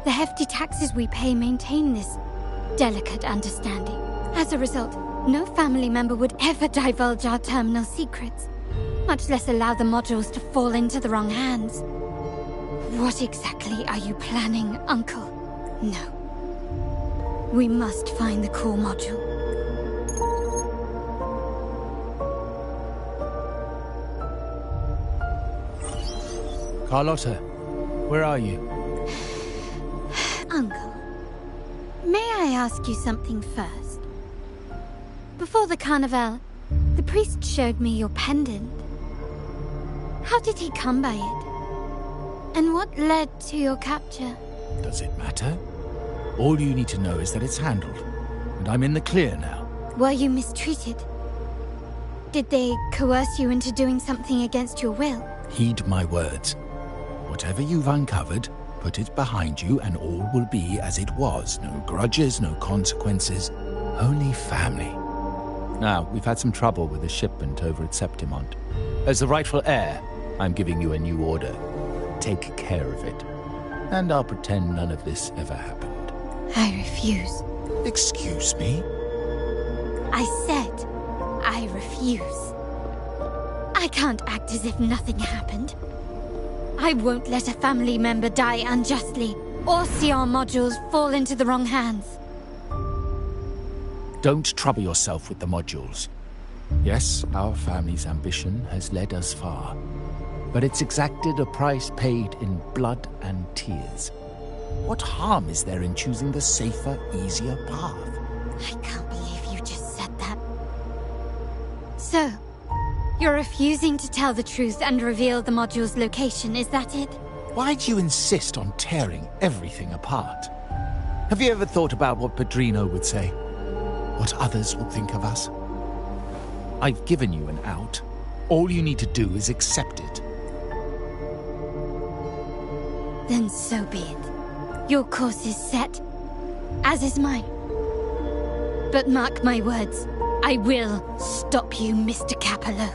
The hefty taxes we pay maintain this delicate understanding. As a result, no family member would ever divulge our terminal secrets, much less allow the modules to fall into the wrong hands. What exactly are you planning, Uncle? No. We must find the core module. Carlotta, where are you? Uncle, may I ask you something first? Before the carnival, the priest showed me your pendant. How did he come by it? And what led to your capture? Does it matter? All you need to know is that it's handled, and I'm in the clear now. Were you mistreated? Did they coerce you into doing something against your will? Heed my words. Whatever you've uncovered, put it behind you and all will be as it was. No grudges, no consequences, only family. Now, we've had some trouble with a shipment over at Septimont. As the rightful heir, I'm giving you a new order. Take care of it. And I'll pretend none of this ever happened. I refuse. Excuse me? I said, I refuse. I can't act as if nothing happened. I won't let a family member die unjustly, or see our modules fall into the wrong hands. Don't trouble yourself with the modules. Yes, our family's ambition has led us far, but it's exacted a price paid in blood and tears. What harm is there in choosing the safer, easier path? I can't believe you just said that. So, you're refusing to tell the truth and reveal the module's location, is that it? Why do you insist on tearing everything apart? Have you ever thought about what Padrino would say? What others would think of us? I've given you an out. All you need to do is accept it. Then so be it. Your course is set, as is mine. But mark my words, I will stop you, Mr. Capello.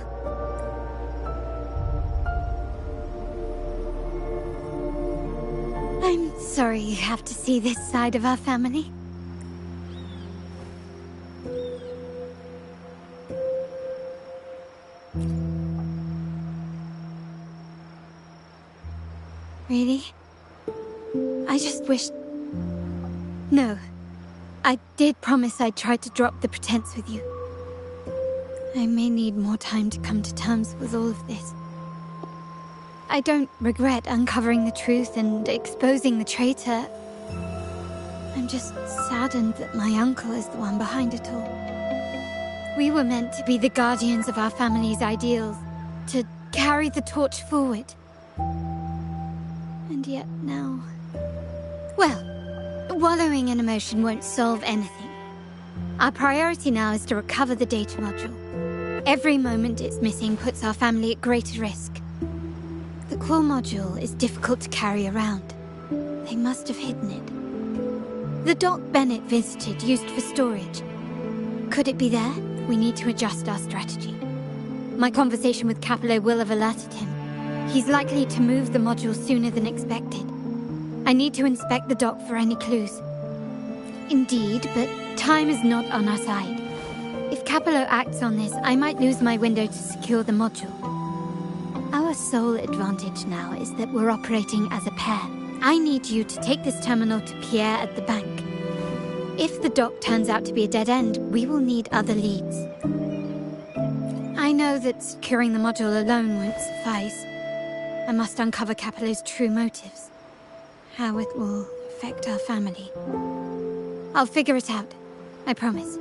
I'm sorry you have to see this side of our family. Really? I just wished... No. I did promise I'd try to drop the pretense with you. I may need more time to come to terms with all of this. I don't regret uncovering the truth and exposing the traitor. I'm just saddened that my uncle is the one behind it all. We were meant to be the guardians of our family's ideals, to carry the torch forward. And yet now... Well, wallowing in emotion won't solve anything. Our priority now is to recover the data module. Every moment it's missing puts our family at greater risk. The core module is difficult to carry around. They must have hidden it. The dock Bennett visited used for storage. Could it be there? We need to adjust our strategy. My conversation with Capello will have alerted him. He's likely to move the module sooner than expected. I need to inspect the dock for any clues. Indeed, but time is not on our side. If Capello acts on this, I might lose my window to secure the module. Our sole advantage now is that we're operating as a pair. I need you to take this terminal to Pierre at the bank. If the dock turns out to be a dead end, we will need other leads. I know that securing the module alone won't suffice. I must uncover Capello's true motives. How it will affect our family. I'll figure it out. I promise.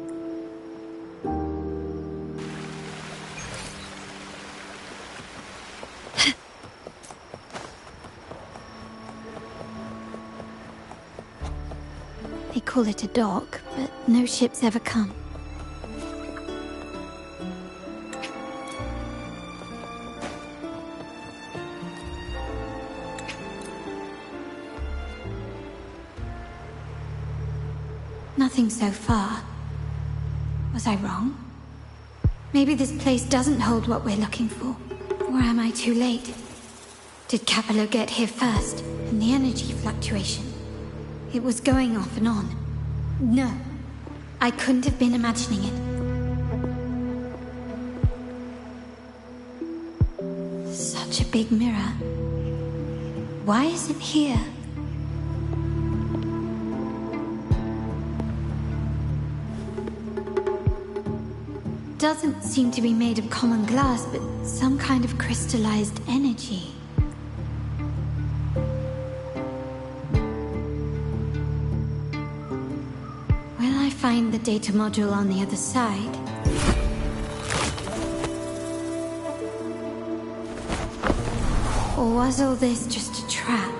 They call it a dock, but no ships ever come. Nothing so far. Was I wrong? Maybe this place doesn't hold what we're looking for. Or am I too late? Did Capello get here first? And the energy fluctuation? It was going off and on. No. I couldn't have been imagining it. Such a big mirror. Why is it here? Doesn't seem to be made of common glass, but some kind of crystallized energy. Will I find the data module on the other side? Or was all this just a trap?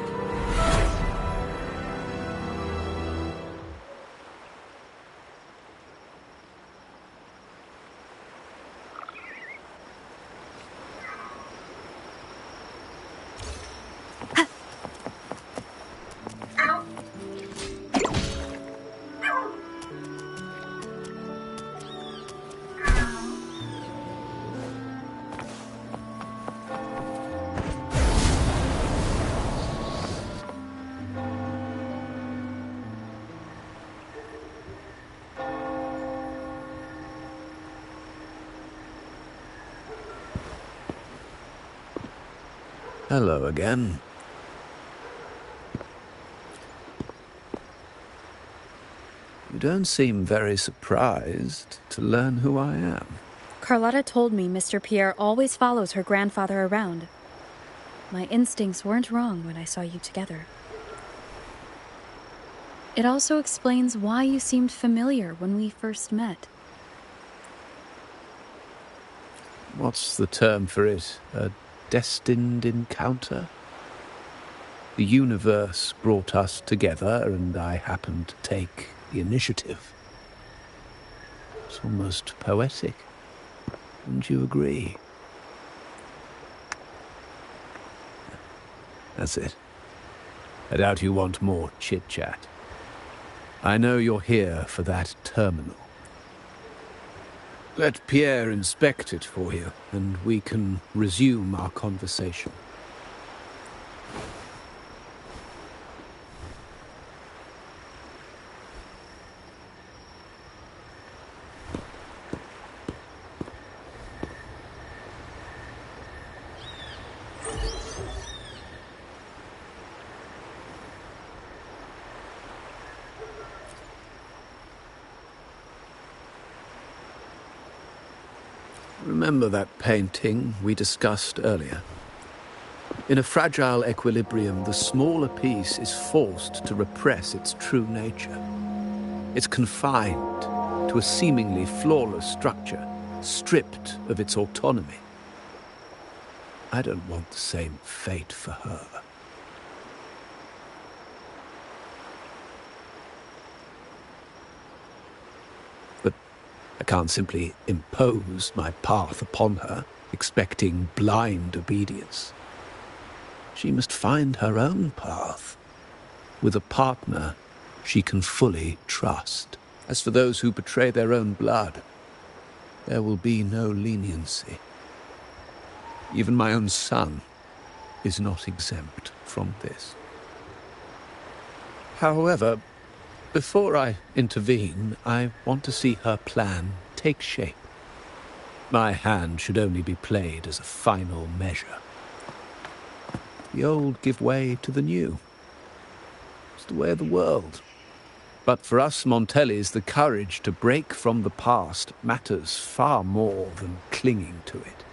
Hello again. You don't seem very surprised to learn who I am. Carlotta told me Mr. Pierre always follows her grandfather around. My instincts weren't wrong when I saw you together. It also explains why you seemed familiar when we first met. What's the term for it? A destined encounter? The universe brought us together, and I happened to take the initiative. It's almost poetic. Wouldn't you agree? That's it. I doubt you want more chit-chat. I know you're here for that terminal. Let Pierre inspect it for you, and we can resume our conversation. Remember that painting we discussed earlier? In a fragile equilibrium, the smaller piece is forced to repress its true nature. It's confined to a seemingly flawless structure, stripped of its autonomy. I don't want the same fate for her. I can't simply impose my path upon her, expecting blind obedience. She must find her own path, with a partner she can fully trust. As for those who betray their own blood, there will be no leniency. Even my own son is not exempt from this. However, before I intervene, I want to see her plan take shape. My hand should only be played as a final measure. The old give way to the new. It's the way of the world. But for us Montellis, the courage to break from the past matters far more than clinging to it.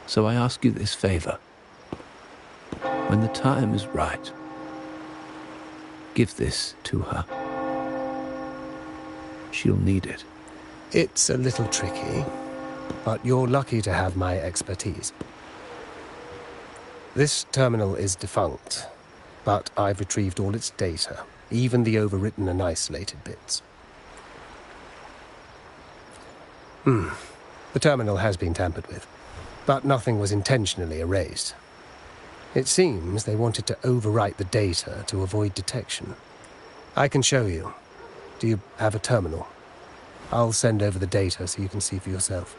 So I ask you this favor. When the time is right, give this to her. She'll need it. It's a little tricky, but you're lucky to have my expertise. This terminal is defunct, but I've retrieved all its data, even the overwritten and isolated bits. The terminal has been tampered with, but nothing was intentionally erased. It seems they wanted to overwrite the data to avoid detection. I can show you. Do you have a terminal? I'll send over the data so you can see for yourself.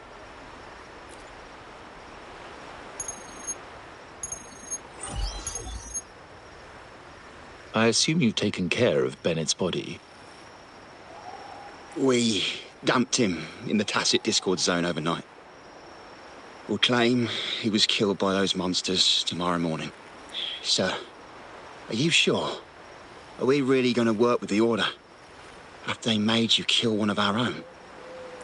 I assume you've taken care of Bennett's body. We dumped him in the tacit discord zone overnight. We'll claim he was killed by those monsters tomorrow morning. Sir, are you sure? Are we really going to work with the Order? Have they made you kill one of our own?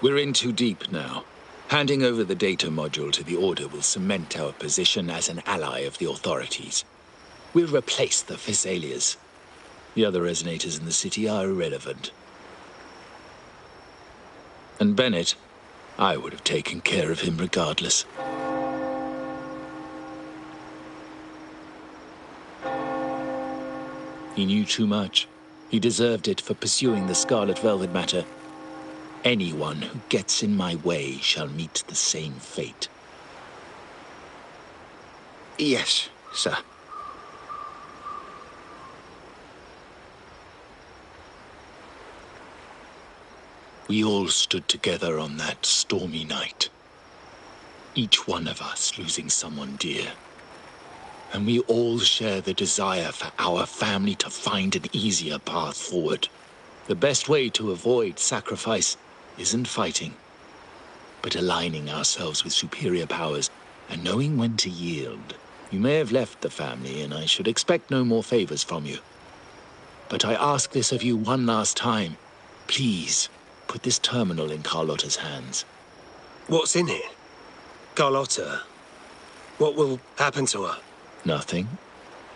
We're in too deep now. Handing over the data module to the Order will cement our position as an ally of the authorities. We'll replace the Physaelias. The other resonators in the city are irrelevant. And Bennett, I would have taken care of him regardless. He knew too much. He deserved it for pursuing the Scarlet Velvet matter. Anyone who gets in my way shall meet the same fate. Yes, sir. We all stood together on that stormy night. Each one of us losing someone dear. And we all share the desire for our family to find an easier path forward. The best way to avoid sacrifice isn't fighting, but aligning ourselves with superior powers and knowing when to yield. You may have left the family, and I should expect no more favors from you. But I ask this of you one last time. Please, put this terminal in Carlotta's hands. What's in it? Carlotta? What will happen to her? Nothing,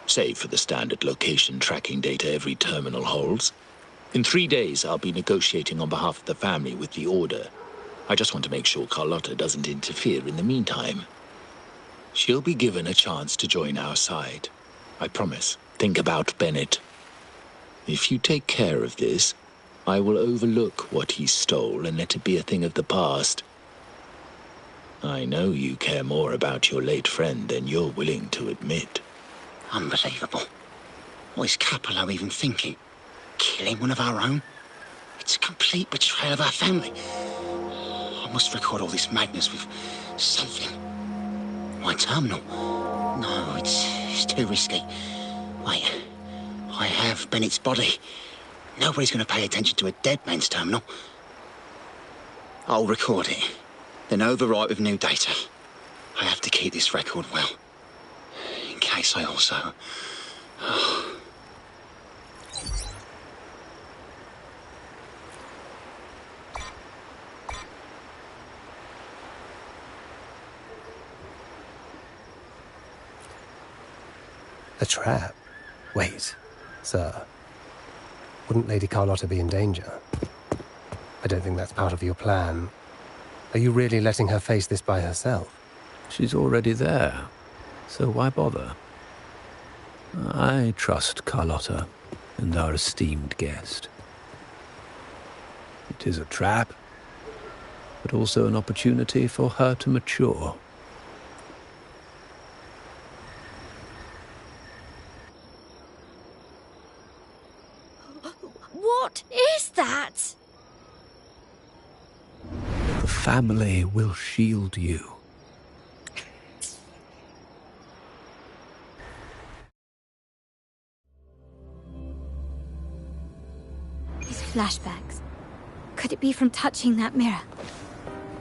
save for the standard location tracking data every terminal holds. In 3 days, I'll be negotiating on behalf of the family with the Order. I just want to make sure Carlotta doesn't interfere in the meantime. She'll be given a chance to join our side. I promise. Think about Bennett. If you take care of this, I will overlook what he stole and let it be a thing of the past. I know you care more about your late friend than you're willing to admit. Unbelievable. What is Capello even thinking? Killing one of our own? It's a complete betrayal of our family. I'm must record all this madness with something. My terminal? No, it's too risky. Wait, I have Bennett's body. Nobody's going to pay attention to a dead man's terminal. I'll record it, then overwrite with new data. I have to keep this record well, in case I also... A trap? Wait, sir. Wouldn't Lady Carlotta be in danger? I don't think that's part of your plan. Are you really letting her face this by herself? She's already there, so why bother? I trust Carlotta and our esteemed guest. It is a trap, but also an opportunity for her to mature. What is that? The family will shield you. These flashbacks. Could it be from touching that mirror?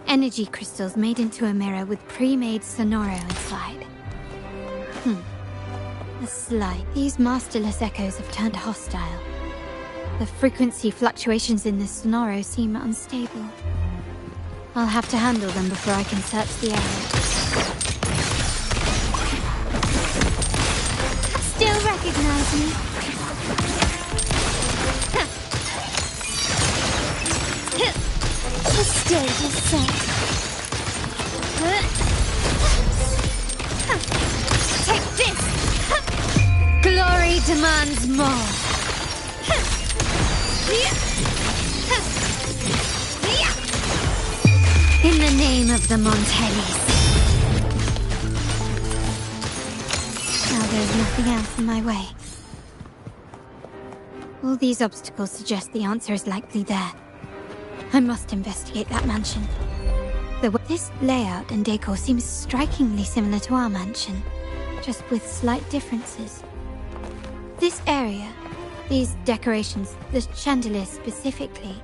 Energy crystals made into a mirror with pre-made Sonoro inside. A slight. These masterless echoes have turned hostile. The frequency fluctuations in this Sonoro seem unstable. I'll have to handle them before I can search the area. Still recognize me? The stage is set. Take this! Glory demands more. In the name of the Montellis. Now there's nothing else in my way. All these obstacles suggest the answer is likely there. I must investigate that mansion. This layout and decor seems strikingly similar to our mansion, just with slight differences. This area, these decorations, the chandelier specifically,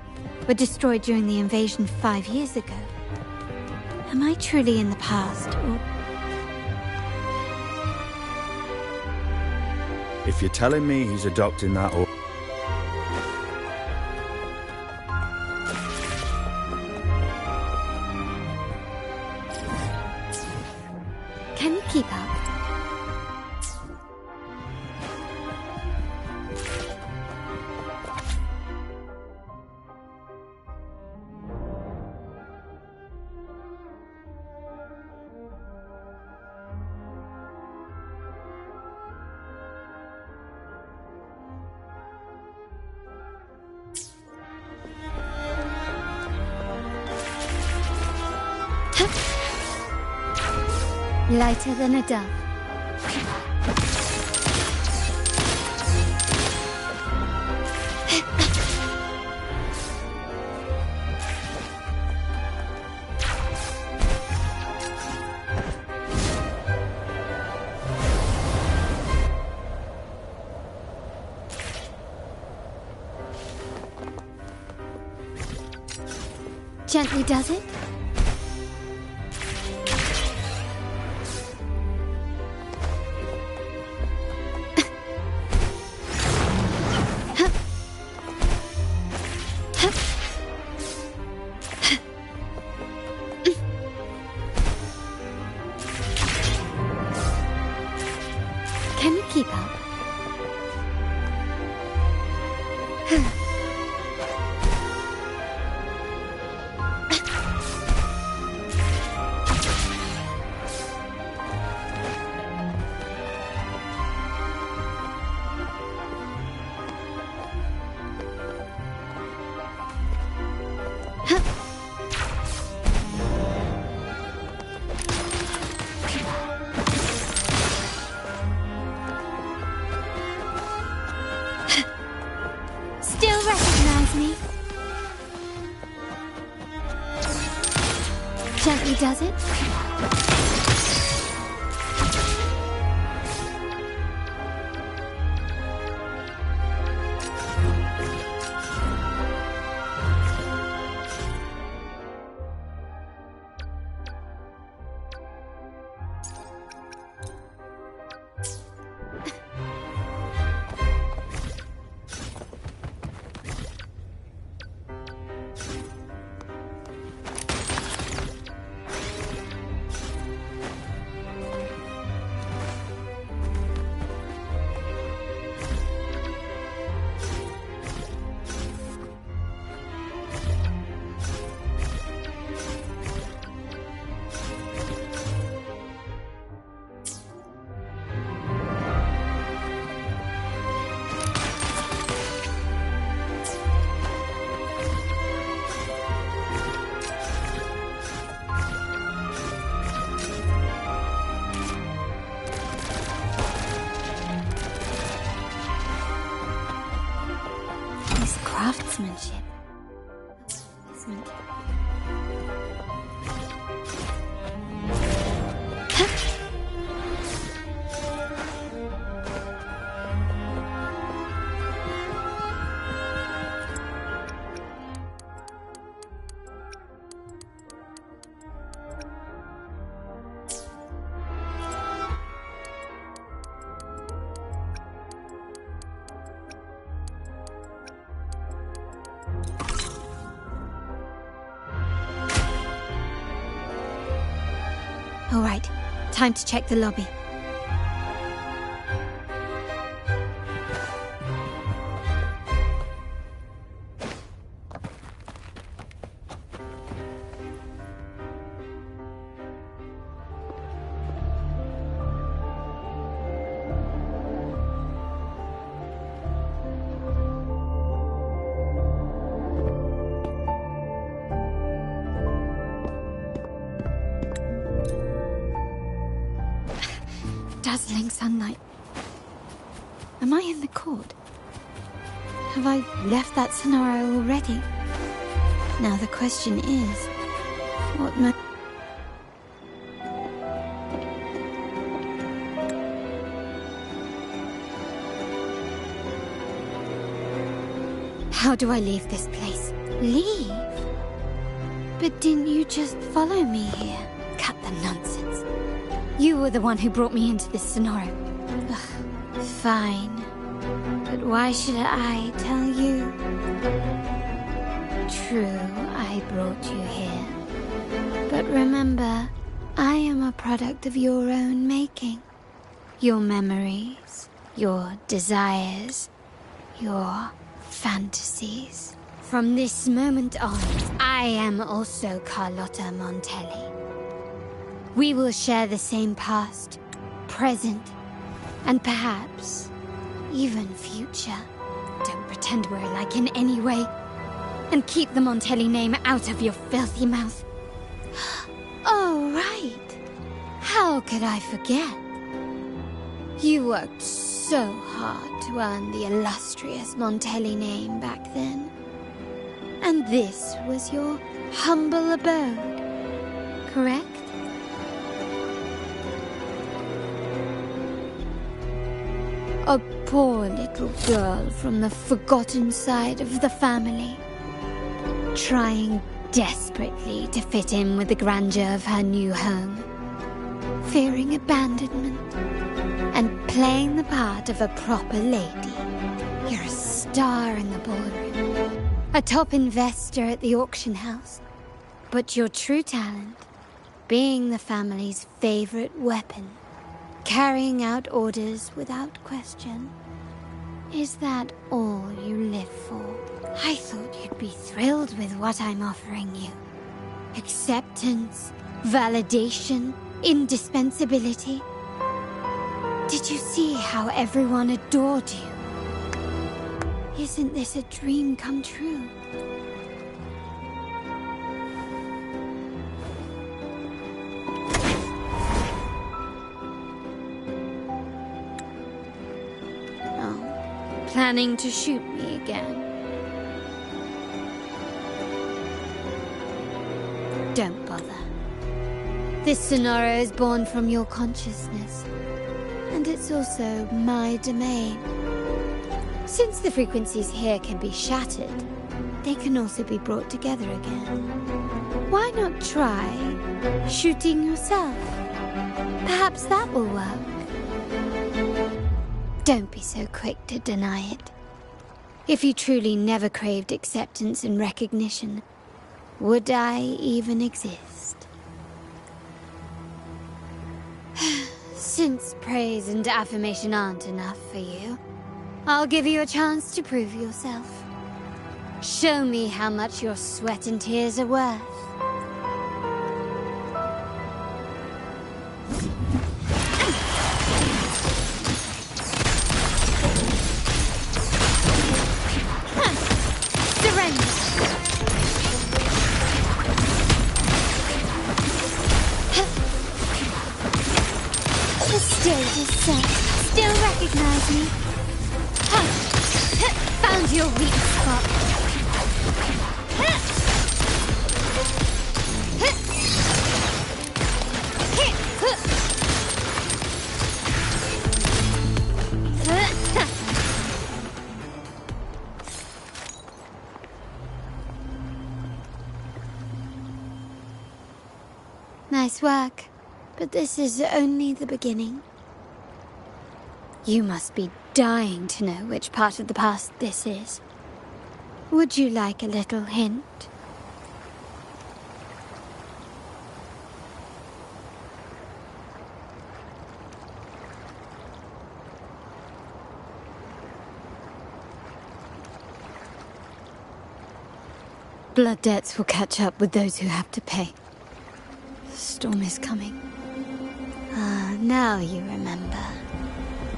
were destroyed during the invasion 5 years ago. Am I truly in the past, or... If you're telling me he's adopting that or... Can you keep up? Lighter than a dove. Gently does it? Can you keep up? Still Gently does it. Craftsmanship. All right, time to check the lobby. Dazzling sunlight. Am I in the court? Have I left that Sonora already? Now the question is, what How do I leave this place? Leave? But didn't you just follow me here? Cut the nonsense. You were the one who brought me into this Sonora. Ugh, fine. But why should I tell you? True, I brought you here. But remember, I am a product of your own making. Your memories, your desires, your fantasies. From this moment on, I am also Carlotta Montelli. We will share the same past, present, and perhaps even future. Don't pretend we're alike in any way, and keep the Montelli name out of your filthy mouth. Oh, right. How could I forget? You worked so hard to earn the illustrious Montelli name back then. And this was your humble abode, correct? A poor little girl from the forgotten side of the family, trying desperately to fit in with the grandeur of her new home, fearing abandonment, and playing the part of a proper lady. You're a star in the ballroom, a top investor at the auction house, but your true talent, being the family's favorite weapon, carrying out orders without question. Is that all you live for? I thought you'd be thrilled with what I'm offering you. Acceptance, validation, indispensability. Did you see how everyone adored you? Isn't this a dream come true? Planning to shoot me again? Don't bother. This sonoro is born from your consciousness, and it's also my domain. Since the frequencies here can be shattered, they can also be brought together again. Why not try shooting yourself? Perhaps that will work. Don't be so quick to deny it. If you truly never craved acceptance and recognition, would I even exist? Since praise and affirmation aren't enough for you, I'll give you a chance to prove yourself. Show me how much your sweat and tears are worth. Surrender. The stage is set. Still recognize me? Found your weak spot. Nice work, but this is only the beginning. You must be dying to know which part of the past this is. Would you like a little hint? Blood debts will catch up with those who have to pay. The storm is coming. Ah, now you remember.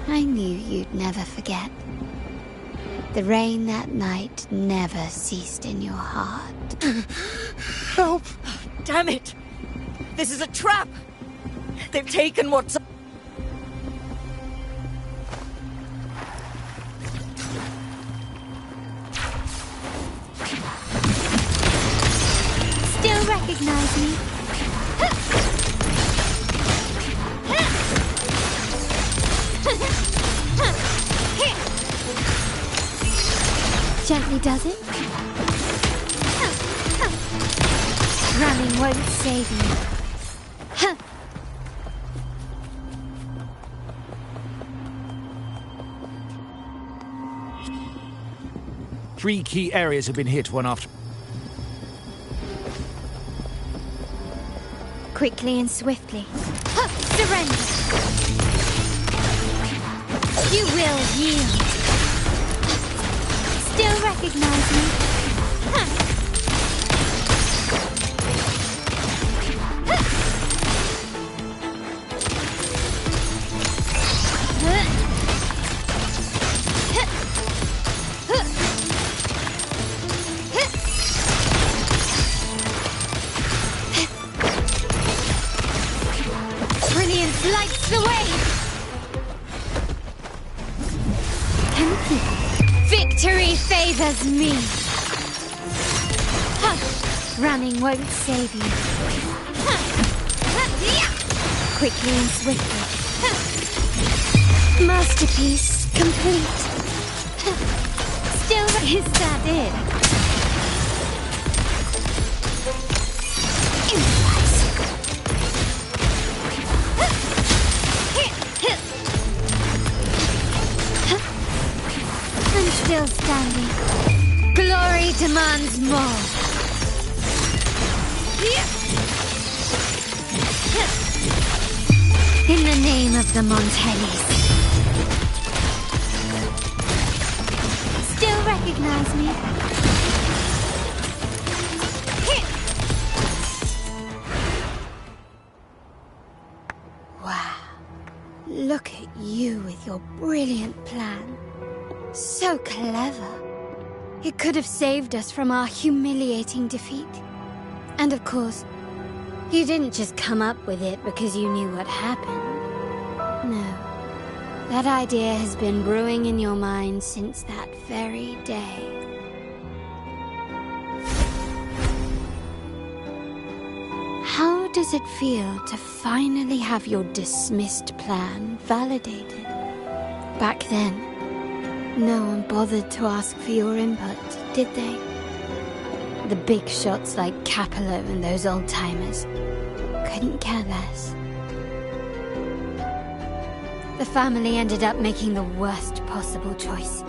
I knew you'd never forget. The rain that night never ceased in your heart. Help! Damn it! This is a trap! They've taken what's... Still recognize me? Gently does it? Running won't save you. 3 key areas have been hit one after... Quickly and swiftly. Surrender! You will yield. Still recognize me? Brilliance lights the way! Victory favors me! Running won't save you. Quickly and swiftly. Masterpiece complete. Still, is that it? I'm still standing. Glory demands more. In the name of the Montellis. Still recognize me? Wow. Look at you with your brilliant plan. So clever. It could have saved us from our humiliating defeat. And of course, you didn't just come up with it because you knew what happened. No. That idea has been brewing in your mind since that very day. How does it feel to finally have your dismissed plan validated? Back then, no one bothered to ask for your input, did they? The big shots like Capello and those old-timers couldn't care less. The family ended up making the worst possible choice.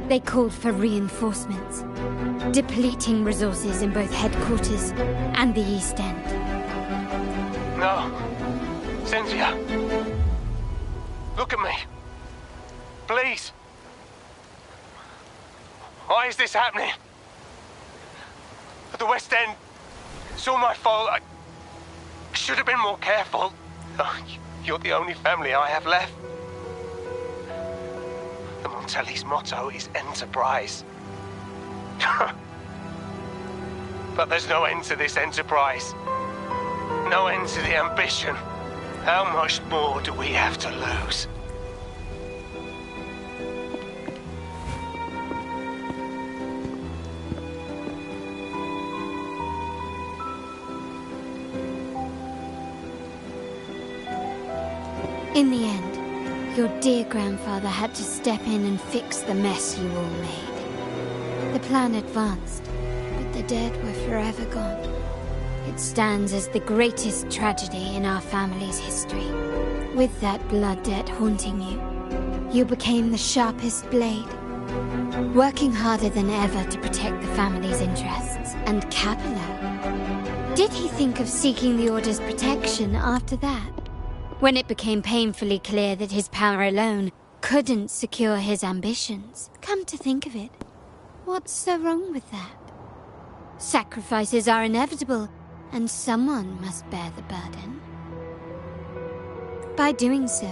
They called for reinforcements, depleting resources in both headquarters and the East End. No. Cynthia. Look at me. Please. Why is this happening? At the West End, it's all my fault. I should have been more careful. Oh, you're the only family I have left. The Montelli's motto is enterprise. But there's no end to this enterprise. No end to the ambition. How much more do we have to lose? In the end, your dear grandfather had to step in and fix the mess you all made. The plan advanced, but the dead were forever gone. It stands as the greatest tragedy in our family's history. With that blood debt haunting you, you became the sharpest blade, working harder than ever to protect the family's interests. And Capello, did he think of seeking the Order's protection after that? When it became painfully clear that his power alone couldn't secure his ambitions. Come to think of it, what's so wrong with that? Sacrifices are inevitable, and someone must bear the burden. By doing so,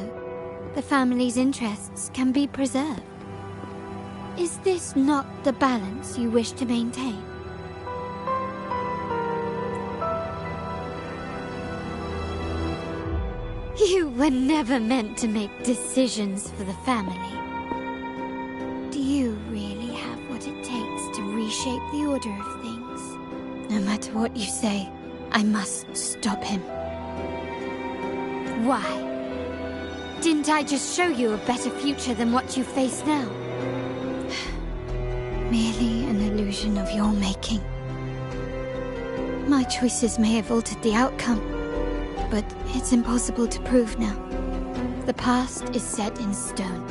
the family's interests can be preserved. Is this not the balance you wish to maintain? You were never meant to make decisions for the family. Do you really have what it takes to reshape the order of things? No matter what you say, I must stop him. Why? Didn't I just show you a better future than what you face now? Merely an illusion of your making. My choices may have altered the outcome, but it's impossible to prove now. The past is set in stone.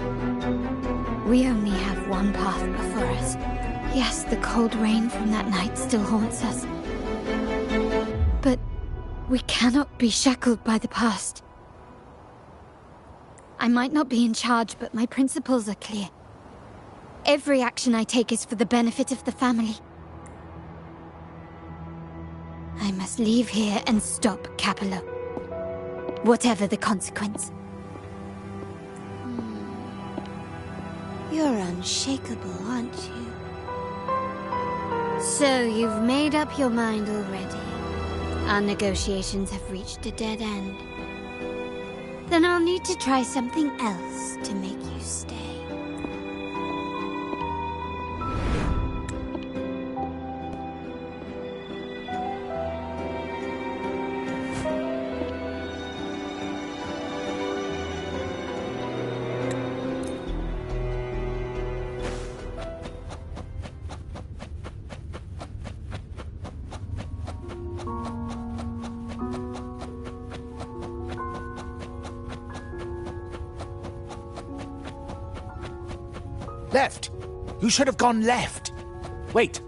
We only have one path before us. Yes, the cold rain from that night still haunts us. But we cannot be shackled by the past. I might not be in charge, but my principles are clear. Every action I take is for the benefit of the family. I must leave here and stop Capello. Whatever the consequence. You're unshakable, aren't you? So you've made up your mind already. Our negotiations have reached a dead end. Then I'll need to try something else to make you stay. Left! You should have gone left! Wait.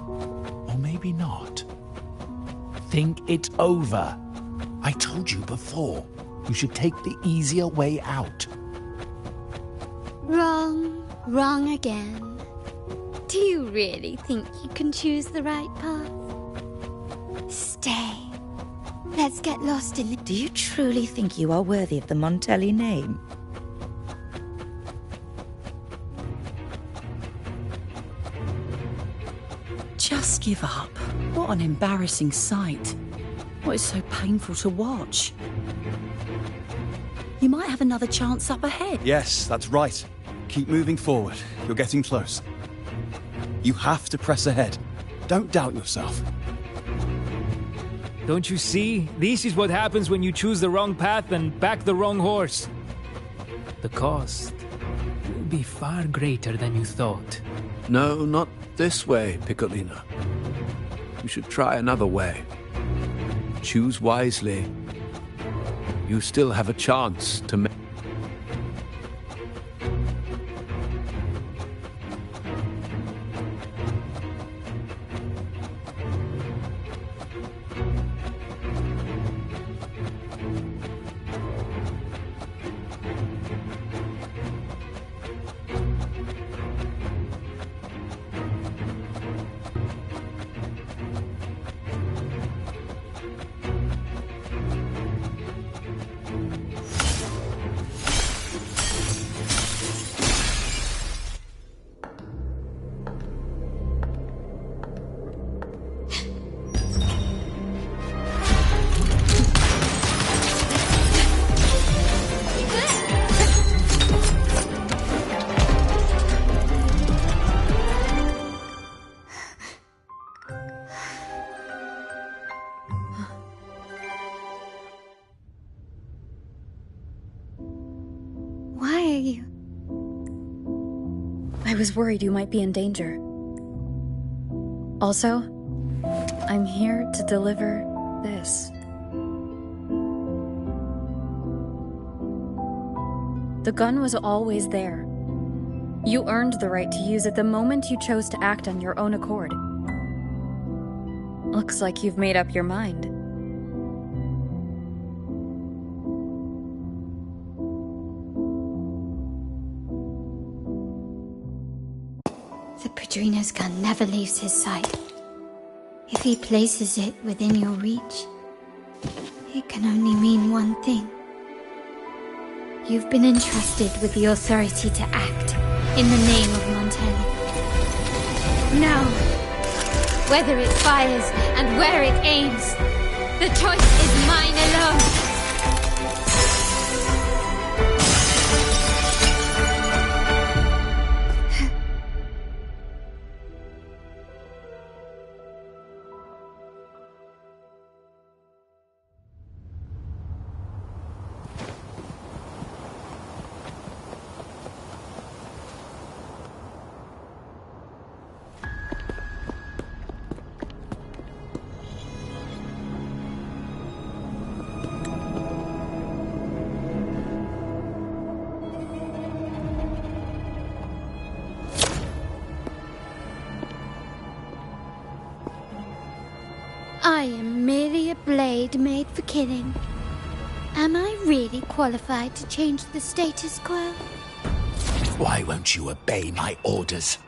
Or maybe not. Think it over. I told you before. You should take the easier way out. Wrong. Wrong again. Do you really think you can choose the right path? Stay. Let's get lost in it. Do you truly think you are worthy of the Montelli name? Just give up. What an embarrassing sight. What is so painful to watch? You might have another chance up ahead. Yes, that's right. Keep moving forward. You're getting close. You have to press ahead. Don't doubt yourself. Don't you see? This is what happens when you choose the wrong path and back the wrong horse. The cost will be far greater than you thought. No, not this way, Piccolina. You should try another way. Choose wisely. You still have a chance to make... Why are you? I was worried you might be in danger. Also, I'm here to deliver this. The gun was always there. You earned the right to use it the moment you chose to act on your own accord. Looks like you've made up your mind. The Padrino's gun never leaves his side. If he places it within your reach, it can only mean one thing. You've been entrusted with the authority to act in the name of Montelli. Now, whether it fires and where it aims, the choice is mine alone. I am merely a blade made for killing. Am I really qualified to change the status quo? Why won't you obey my orders?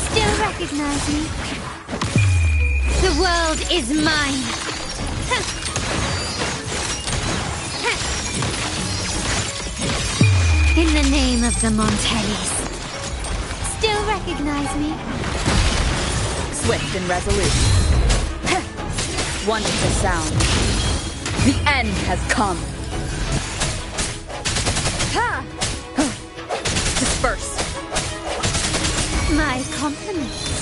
Still recognize me? The world is mine. In the name of the Montellis. Still recognize me? Swift and resolute. Wonderful sound. The end has come. Ha! Disperse. My compliments.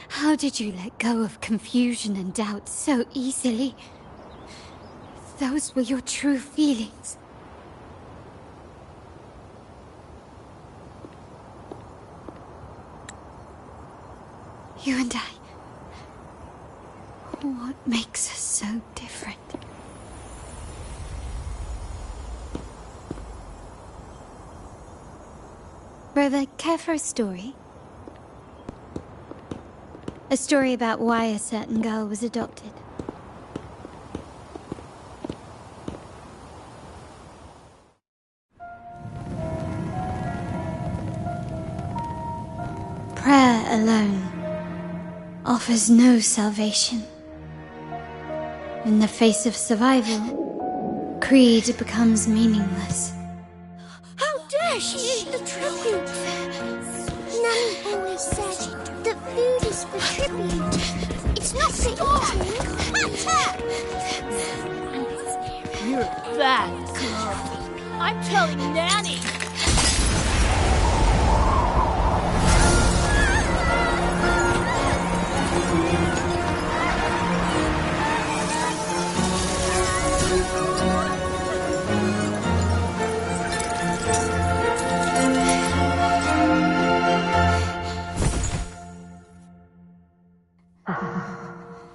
How did you let go of confusion and doubt so easily? Those were your true feelings. You and I. What makes us so different? Brother, care for a story? A story about why a certain girl was adopted. Prayer alone offers no salvation. In the face of survival, creed becomes meaningless. How dare she eat the tribute? Nanny always said that food is for tribute. If It's not big enough. You're a bad girl. I'm telling Nanny.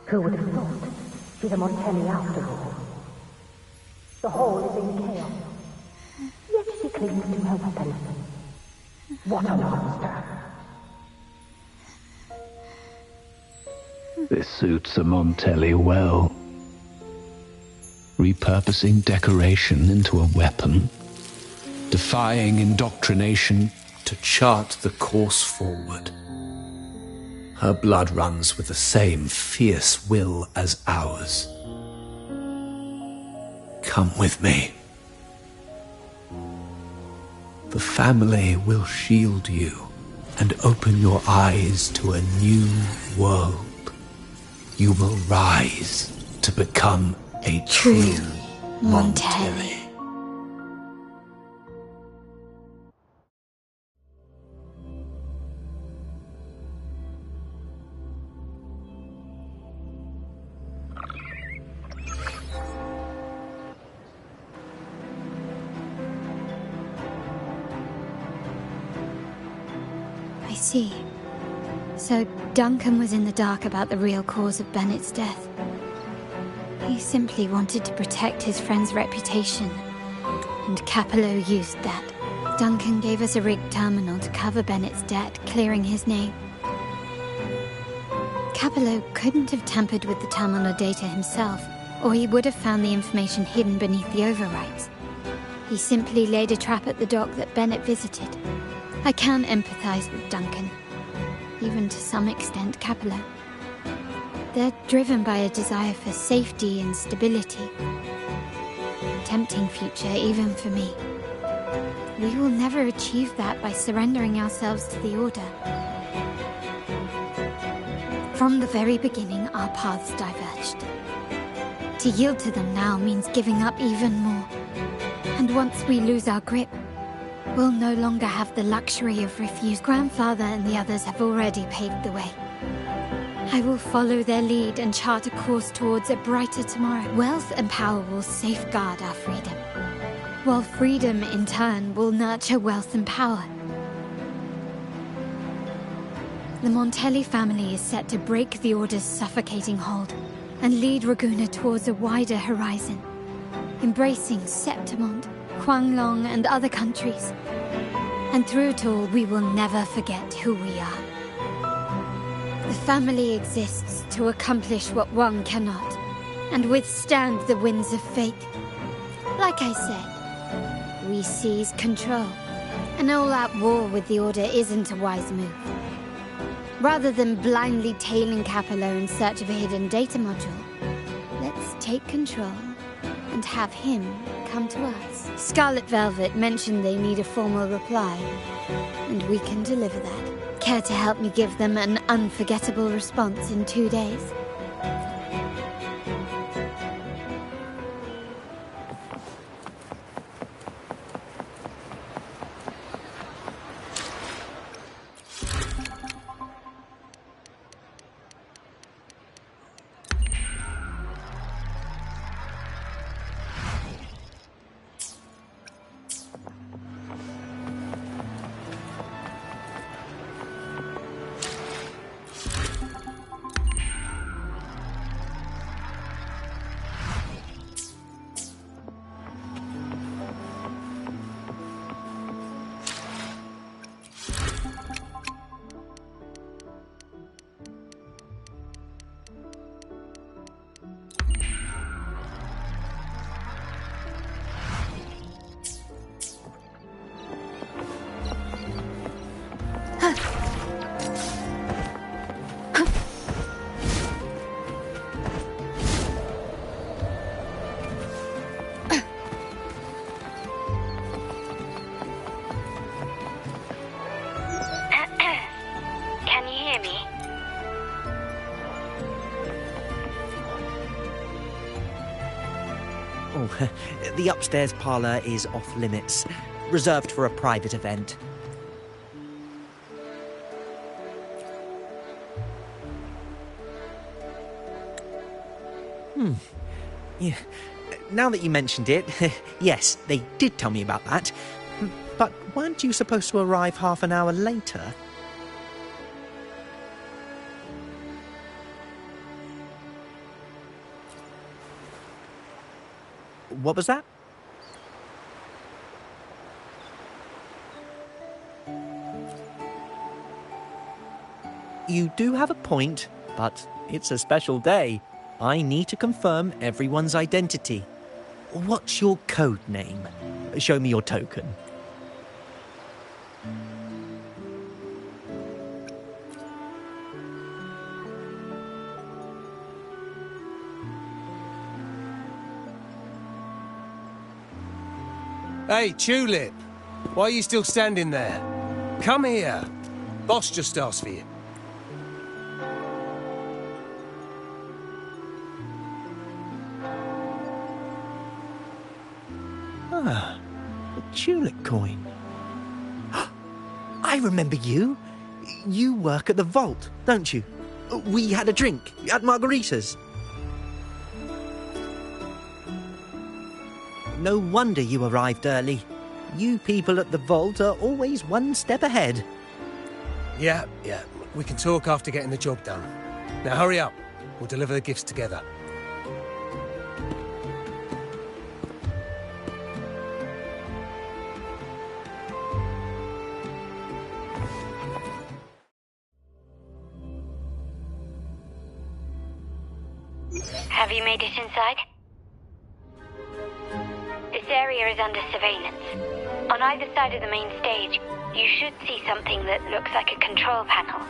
Who would have thought? She's a Montelli after all. The hall is in chaos. Yet she clings to her weapon. What a monster! This suits a Montelli well. Repurposing decoration into a weapon, defying indoctrination to chart the course forward. Her blood runs with the same fierce will as ours. Come with me. The family will shield you and open your eyes to a new world. You will rise to become a true Montelli. I see. So Duncan was in the dark about the real cause of Bennett's death. He simply wanted to protect his friend's reputation, and Capello used that. Duncan gave us a rigged terminal to cover Bennett's debt, clearing his name. Capello couldn't have tampered with the terminal data himself, or he would have found the information hidden beneath the overwrites. He simply laid a trap at the dock that Bennett visited. I can empathize with Duncan, even to some extent Capello. They're driven by a desire for safety and stability. Tempting future, even for me. We will never achieve that by surrendering ourselves to the Order. From the very beginning, our paths diverged. To yield to them now means giving up even more. And once we lose our grip, we'll no longer have the luxury of refuse. Grandfather and the others have already paved the way. I will follow their lead and chart a course towards a brighter tomorrow. Wealth and power will safeguard our freedom, while freedom, in turn, will nurture wealth and power. The Montelli family is set to break the Order's suffocating hold and lead Raguna towards a wider horizon, embracing Septimont, Huanglong, and other countries. And through it all, we will never forget who we are. The family exists to accomplish what one cannot, and withstand the winds of fate. Like I said, we seize control. An all-out war with the Order isn't a wise move. Rather than blindly tailing Capello in search of a hidden data module, let's take control and have him come to us. Scarlet Velvet mentioned they need a formal reply, and we can deliver that. Care to help me give them an unforgettable response in 2 days? Oh, the upstairs parlour is off limits, reserved for a private event. Yeah. Now that you mentioned it, yes, they did tell me about that. But weren't you supposed to arrive half an hour later? What was that? You do have a point, but it's a special day. I need to confirm everyone's identity. What's your code name? Show me your token. Hey, Tulip! Why are you still standing there? Come here. Boss just asked for you. Ah, a tulip coin. I remember you. You work at the vault, don't you? We had a drink at Margarita's. No wonder you arrived early. You people at the vault are always one step ahead. Yeah. We can talk after getting the job done. Now hurry up. We'll deliver the gifts together. Have you made it inside? This area is under surveillance. On either side of the main stage, you should see something that looks like a control panel.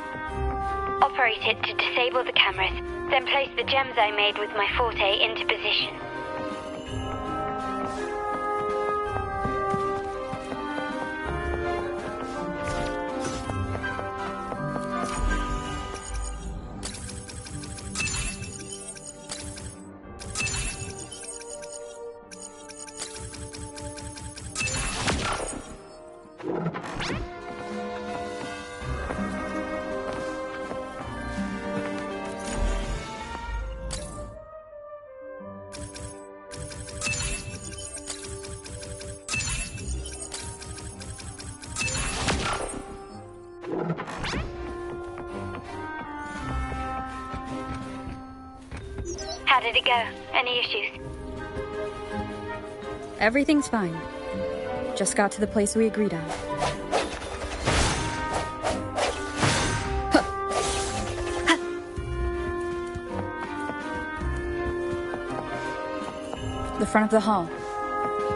Operate it to disable the cameras, then place the gems I made with my forte into position. How did it go? Any issues? Everything's fine. Just got to the place we agreed on. The front of the hall.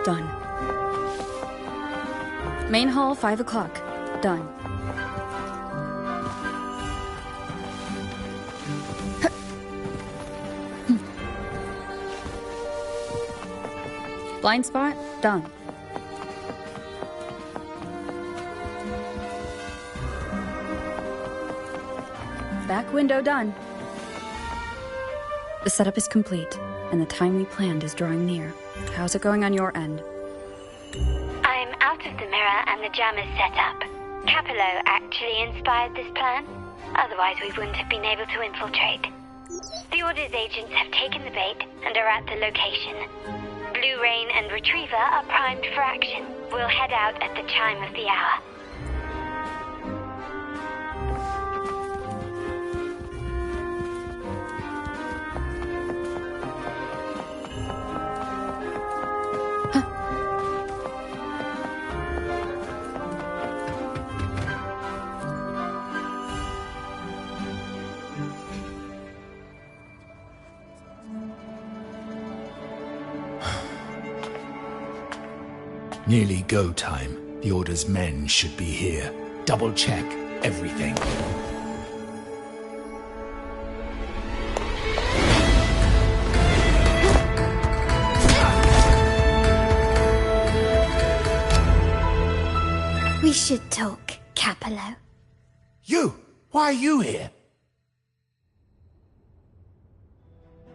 Done. Main hall, 5 o'clock. Done. Blind spot, done. Back window done. The setup is complete, and the time we planned is drawing near. How's it going on your end? I'm out of the mirror and the jam is set up. Capello actually inspired this plan. Otherwise we wouldn't have been able to infiltrate. The Order's agents have taken the bait and are at the location. Blue Rain and Retriever are primed for action. We'll head out at the chime of the hour. Nearly go time. The Order's men should be here. Double check everything. We should talk, Capello. You! Why are you here?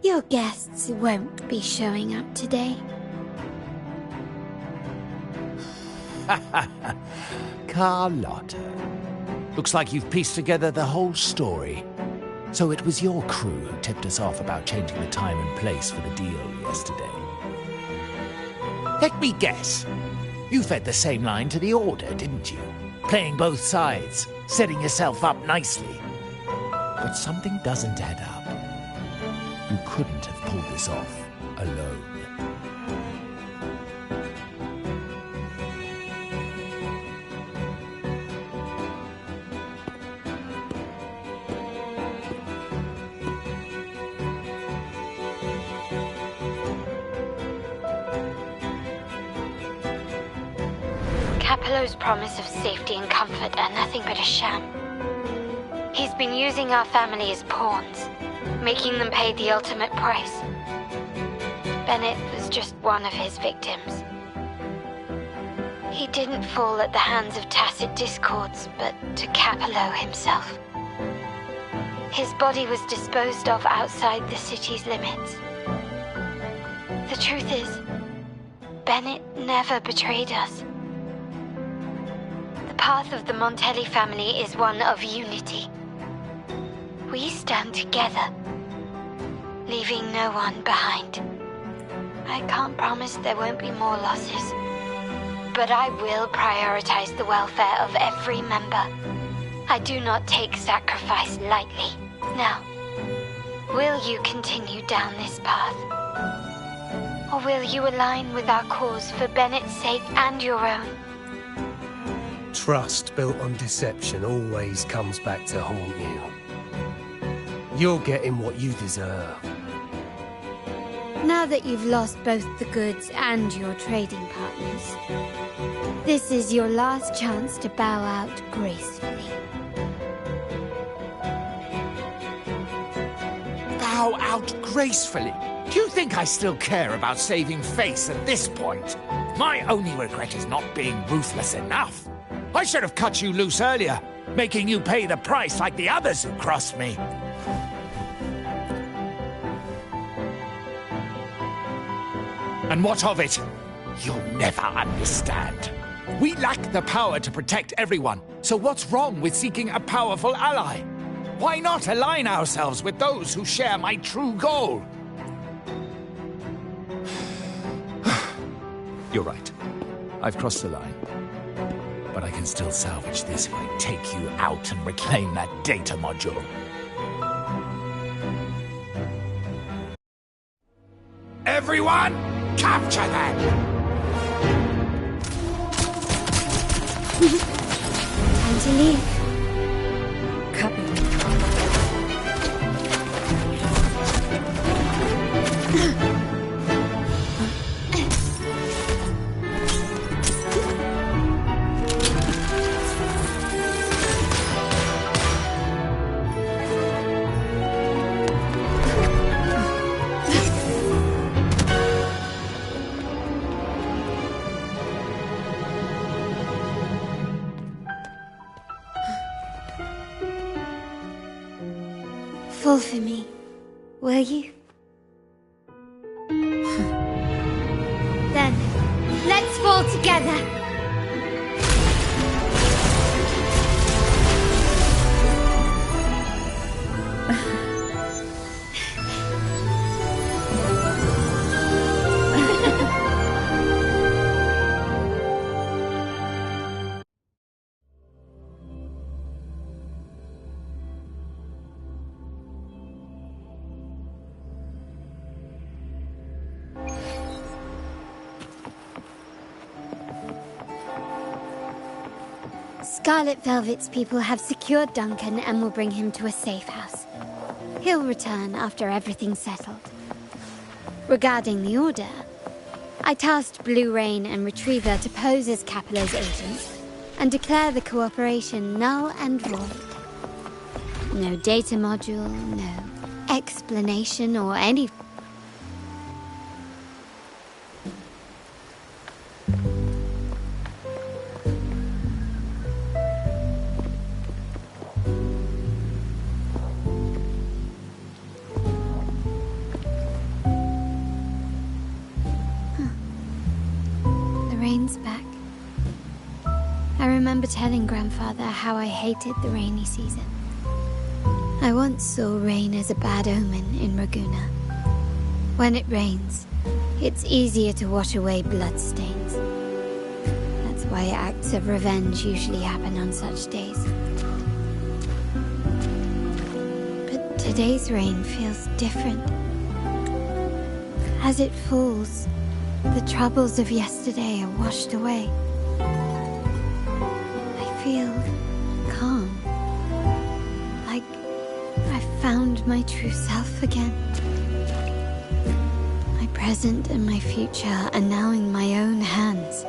Your guests won't be showing up today. Carlotta. Looks like you've pieced together the whole story. So it was your crew who tipped us off about changing the time and place for the deal yesterday. Let me guess. You fed the same line to the Order, didn't you? Playing both sides, setting yourself up nicely. But something doesn't add up. You couldn't have pulled this off alone. Capello's promise of safety and comfort are nothing but a sham. He's been using our family as pawns, making them pay the ultimate price. Bennett was just one of his victims. He didn't fall at the hands of tacit discords, but to Capello himself. His body was disposed of outside the city's limits. The truth is, Bennett never betrayed us. The path of the Montelli family is one of unity. We stand together, leaving no one behind. I can't promise there won't be more losses, but I will prioritize the welfare of every member. I do not take sacrifice lightly. Now, will you continue down this path? Or will you align with our cause for Bennett's sake and your own? Trust built on deception always comes back to haunt you. You're getting what you deserve. Now that you've lost both the goods and your trading partners, this is your last chance to bow out gracefully. Bow out gracefully? Do you think I still care about saving face at this point? My only regret is not being ruthless enough. I should have cut you loose earlier, making you pay the price like the others who crossed me. And what of it? You'll never understand. We lack the power to protect everyone, so what's wrong with seeking a powerful ally? Why not align ourselves with those who share my true goal? You're right. I've crossed the line. But I can still salvage this if I take you out and reclaim that data module. Everyone, capture them! Time to leave. Copy. Fall for me, will you? Then, let's fall together! Scarlet Velvet's people have secured Duncan and will bring him to a safe house. He'll return after everything's settled. Regarding the Order, I tasked Blue Rain and Retriever to pose as Capello's agents and declare the cooperation null and void. No data module, no explanation or any... Rain's back. remember telling Grandfather how I hated the rainy season. I once saw rain as a bad omen in Raguna. When it rains, it's easier to wash away bloodstains. That's why acts of revenge usually happen on such days. But today's rain feels different. As it falls, the troubles of yesterday are washed away. I feel calm. Like I found my true self again. My present and my future are now in my own hands.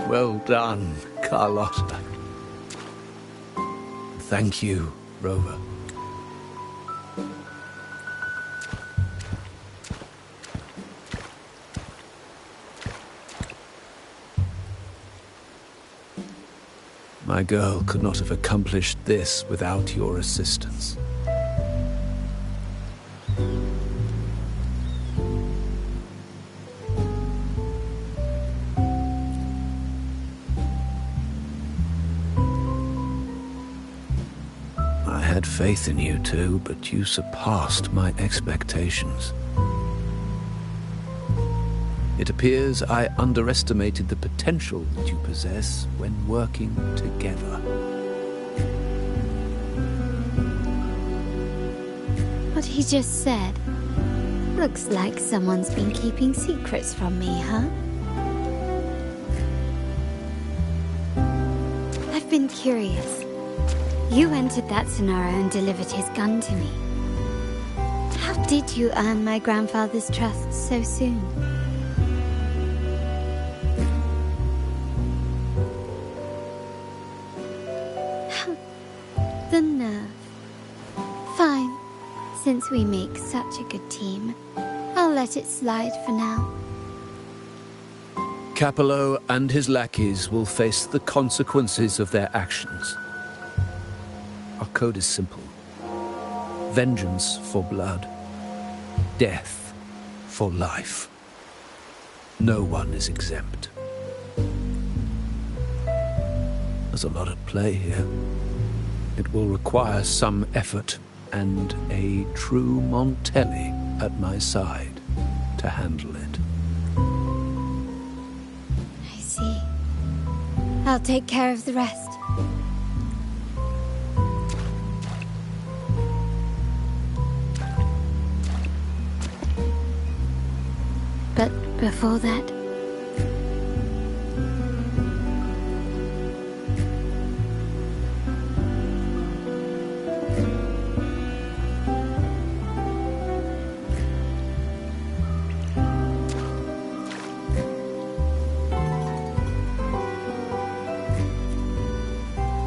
Well done, Carlotta. Thank you, Rover. My girl could not have accomplished this without your assistance. I had faith in you too, but you surpassed my expectations. It appears I underestimated the potential that you possess when working together. What he just said. Looks like someone's been keeping secrets from me, huh? I've been curious. You entered that scenario and delivered his gun to me. How did you earn my grandfather's trust so soon? The nerve. Fine. Since we make such a good team, I'll let it slide for now. Capello and his lackeys will face the consequences of their actions. Our code is simple. Vengeance for blood. Death for life. No one is exempt. There's a lot at play here. It will require some effort and a true Montelli at my side to handle it. I see. I'll take care of the rest. But before that...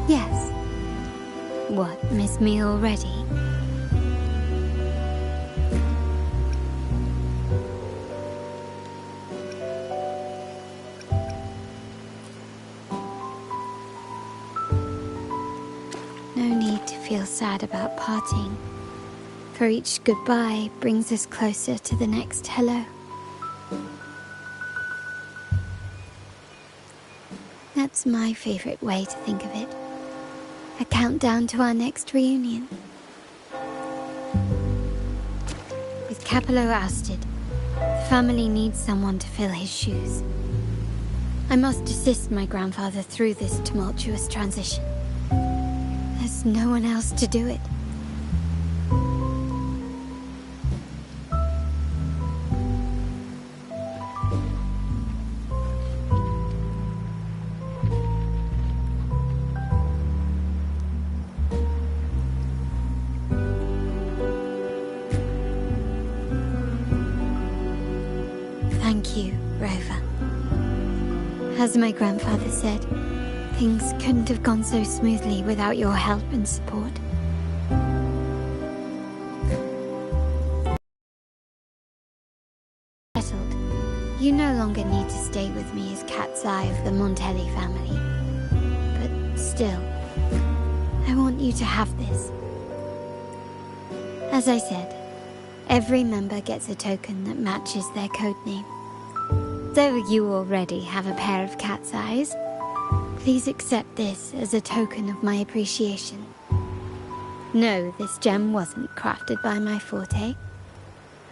Yes. What, miss me already? No need to feel sad about parting, for each goodbye brings us closer to the next hello. That's my favorite way to think of it. A countdown to our next reunion. With Capello ousted, the family needs someone to fill his shoes. I must assist my grandfather through this tumultuous transition. There's no one else to do it. Thank you, Rover. As my grandfather said, things couldn't have gone so smoothly without your help and support. Settled. You no longer need to stay with me as cat's eye of the Montelli family. But still, I want you to have this. As I said, Every member gets a token that matches their codename. Though you already have a pair of cat's eyes, please accept this as a token of my appreciation. No, this gem wasn't crafted by my forte.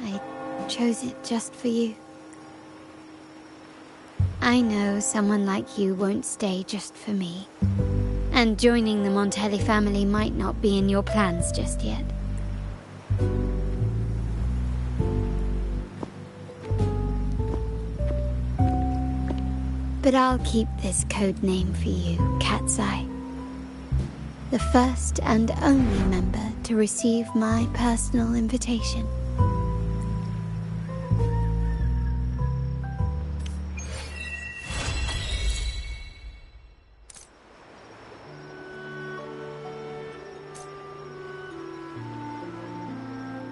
I chose it just for you. I know someone like you won't stay just for me, and joining the Montelli family might not be in your plans just yet. But I'll keep this code name for you, Cat's Eye. The first and only member to receive my personal invitation.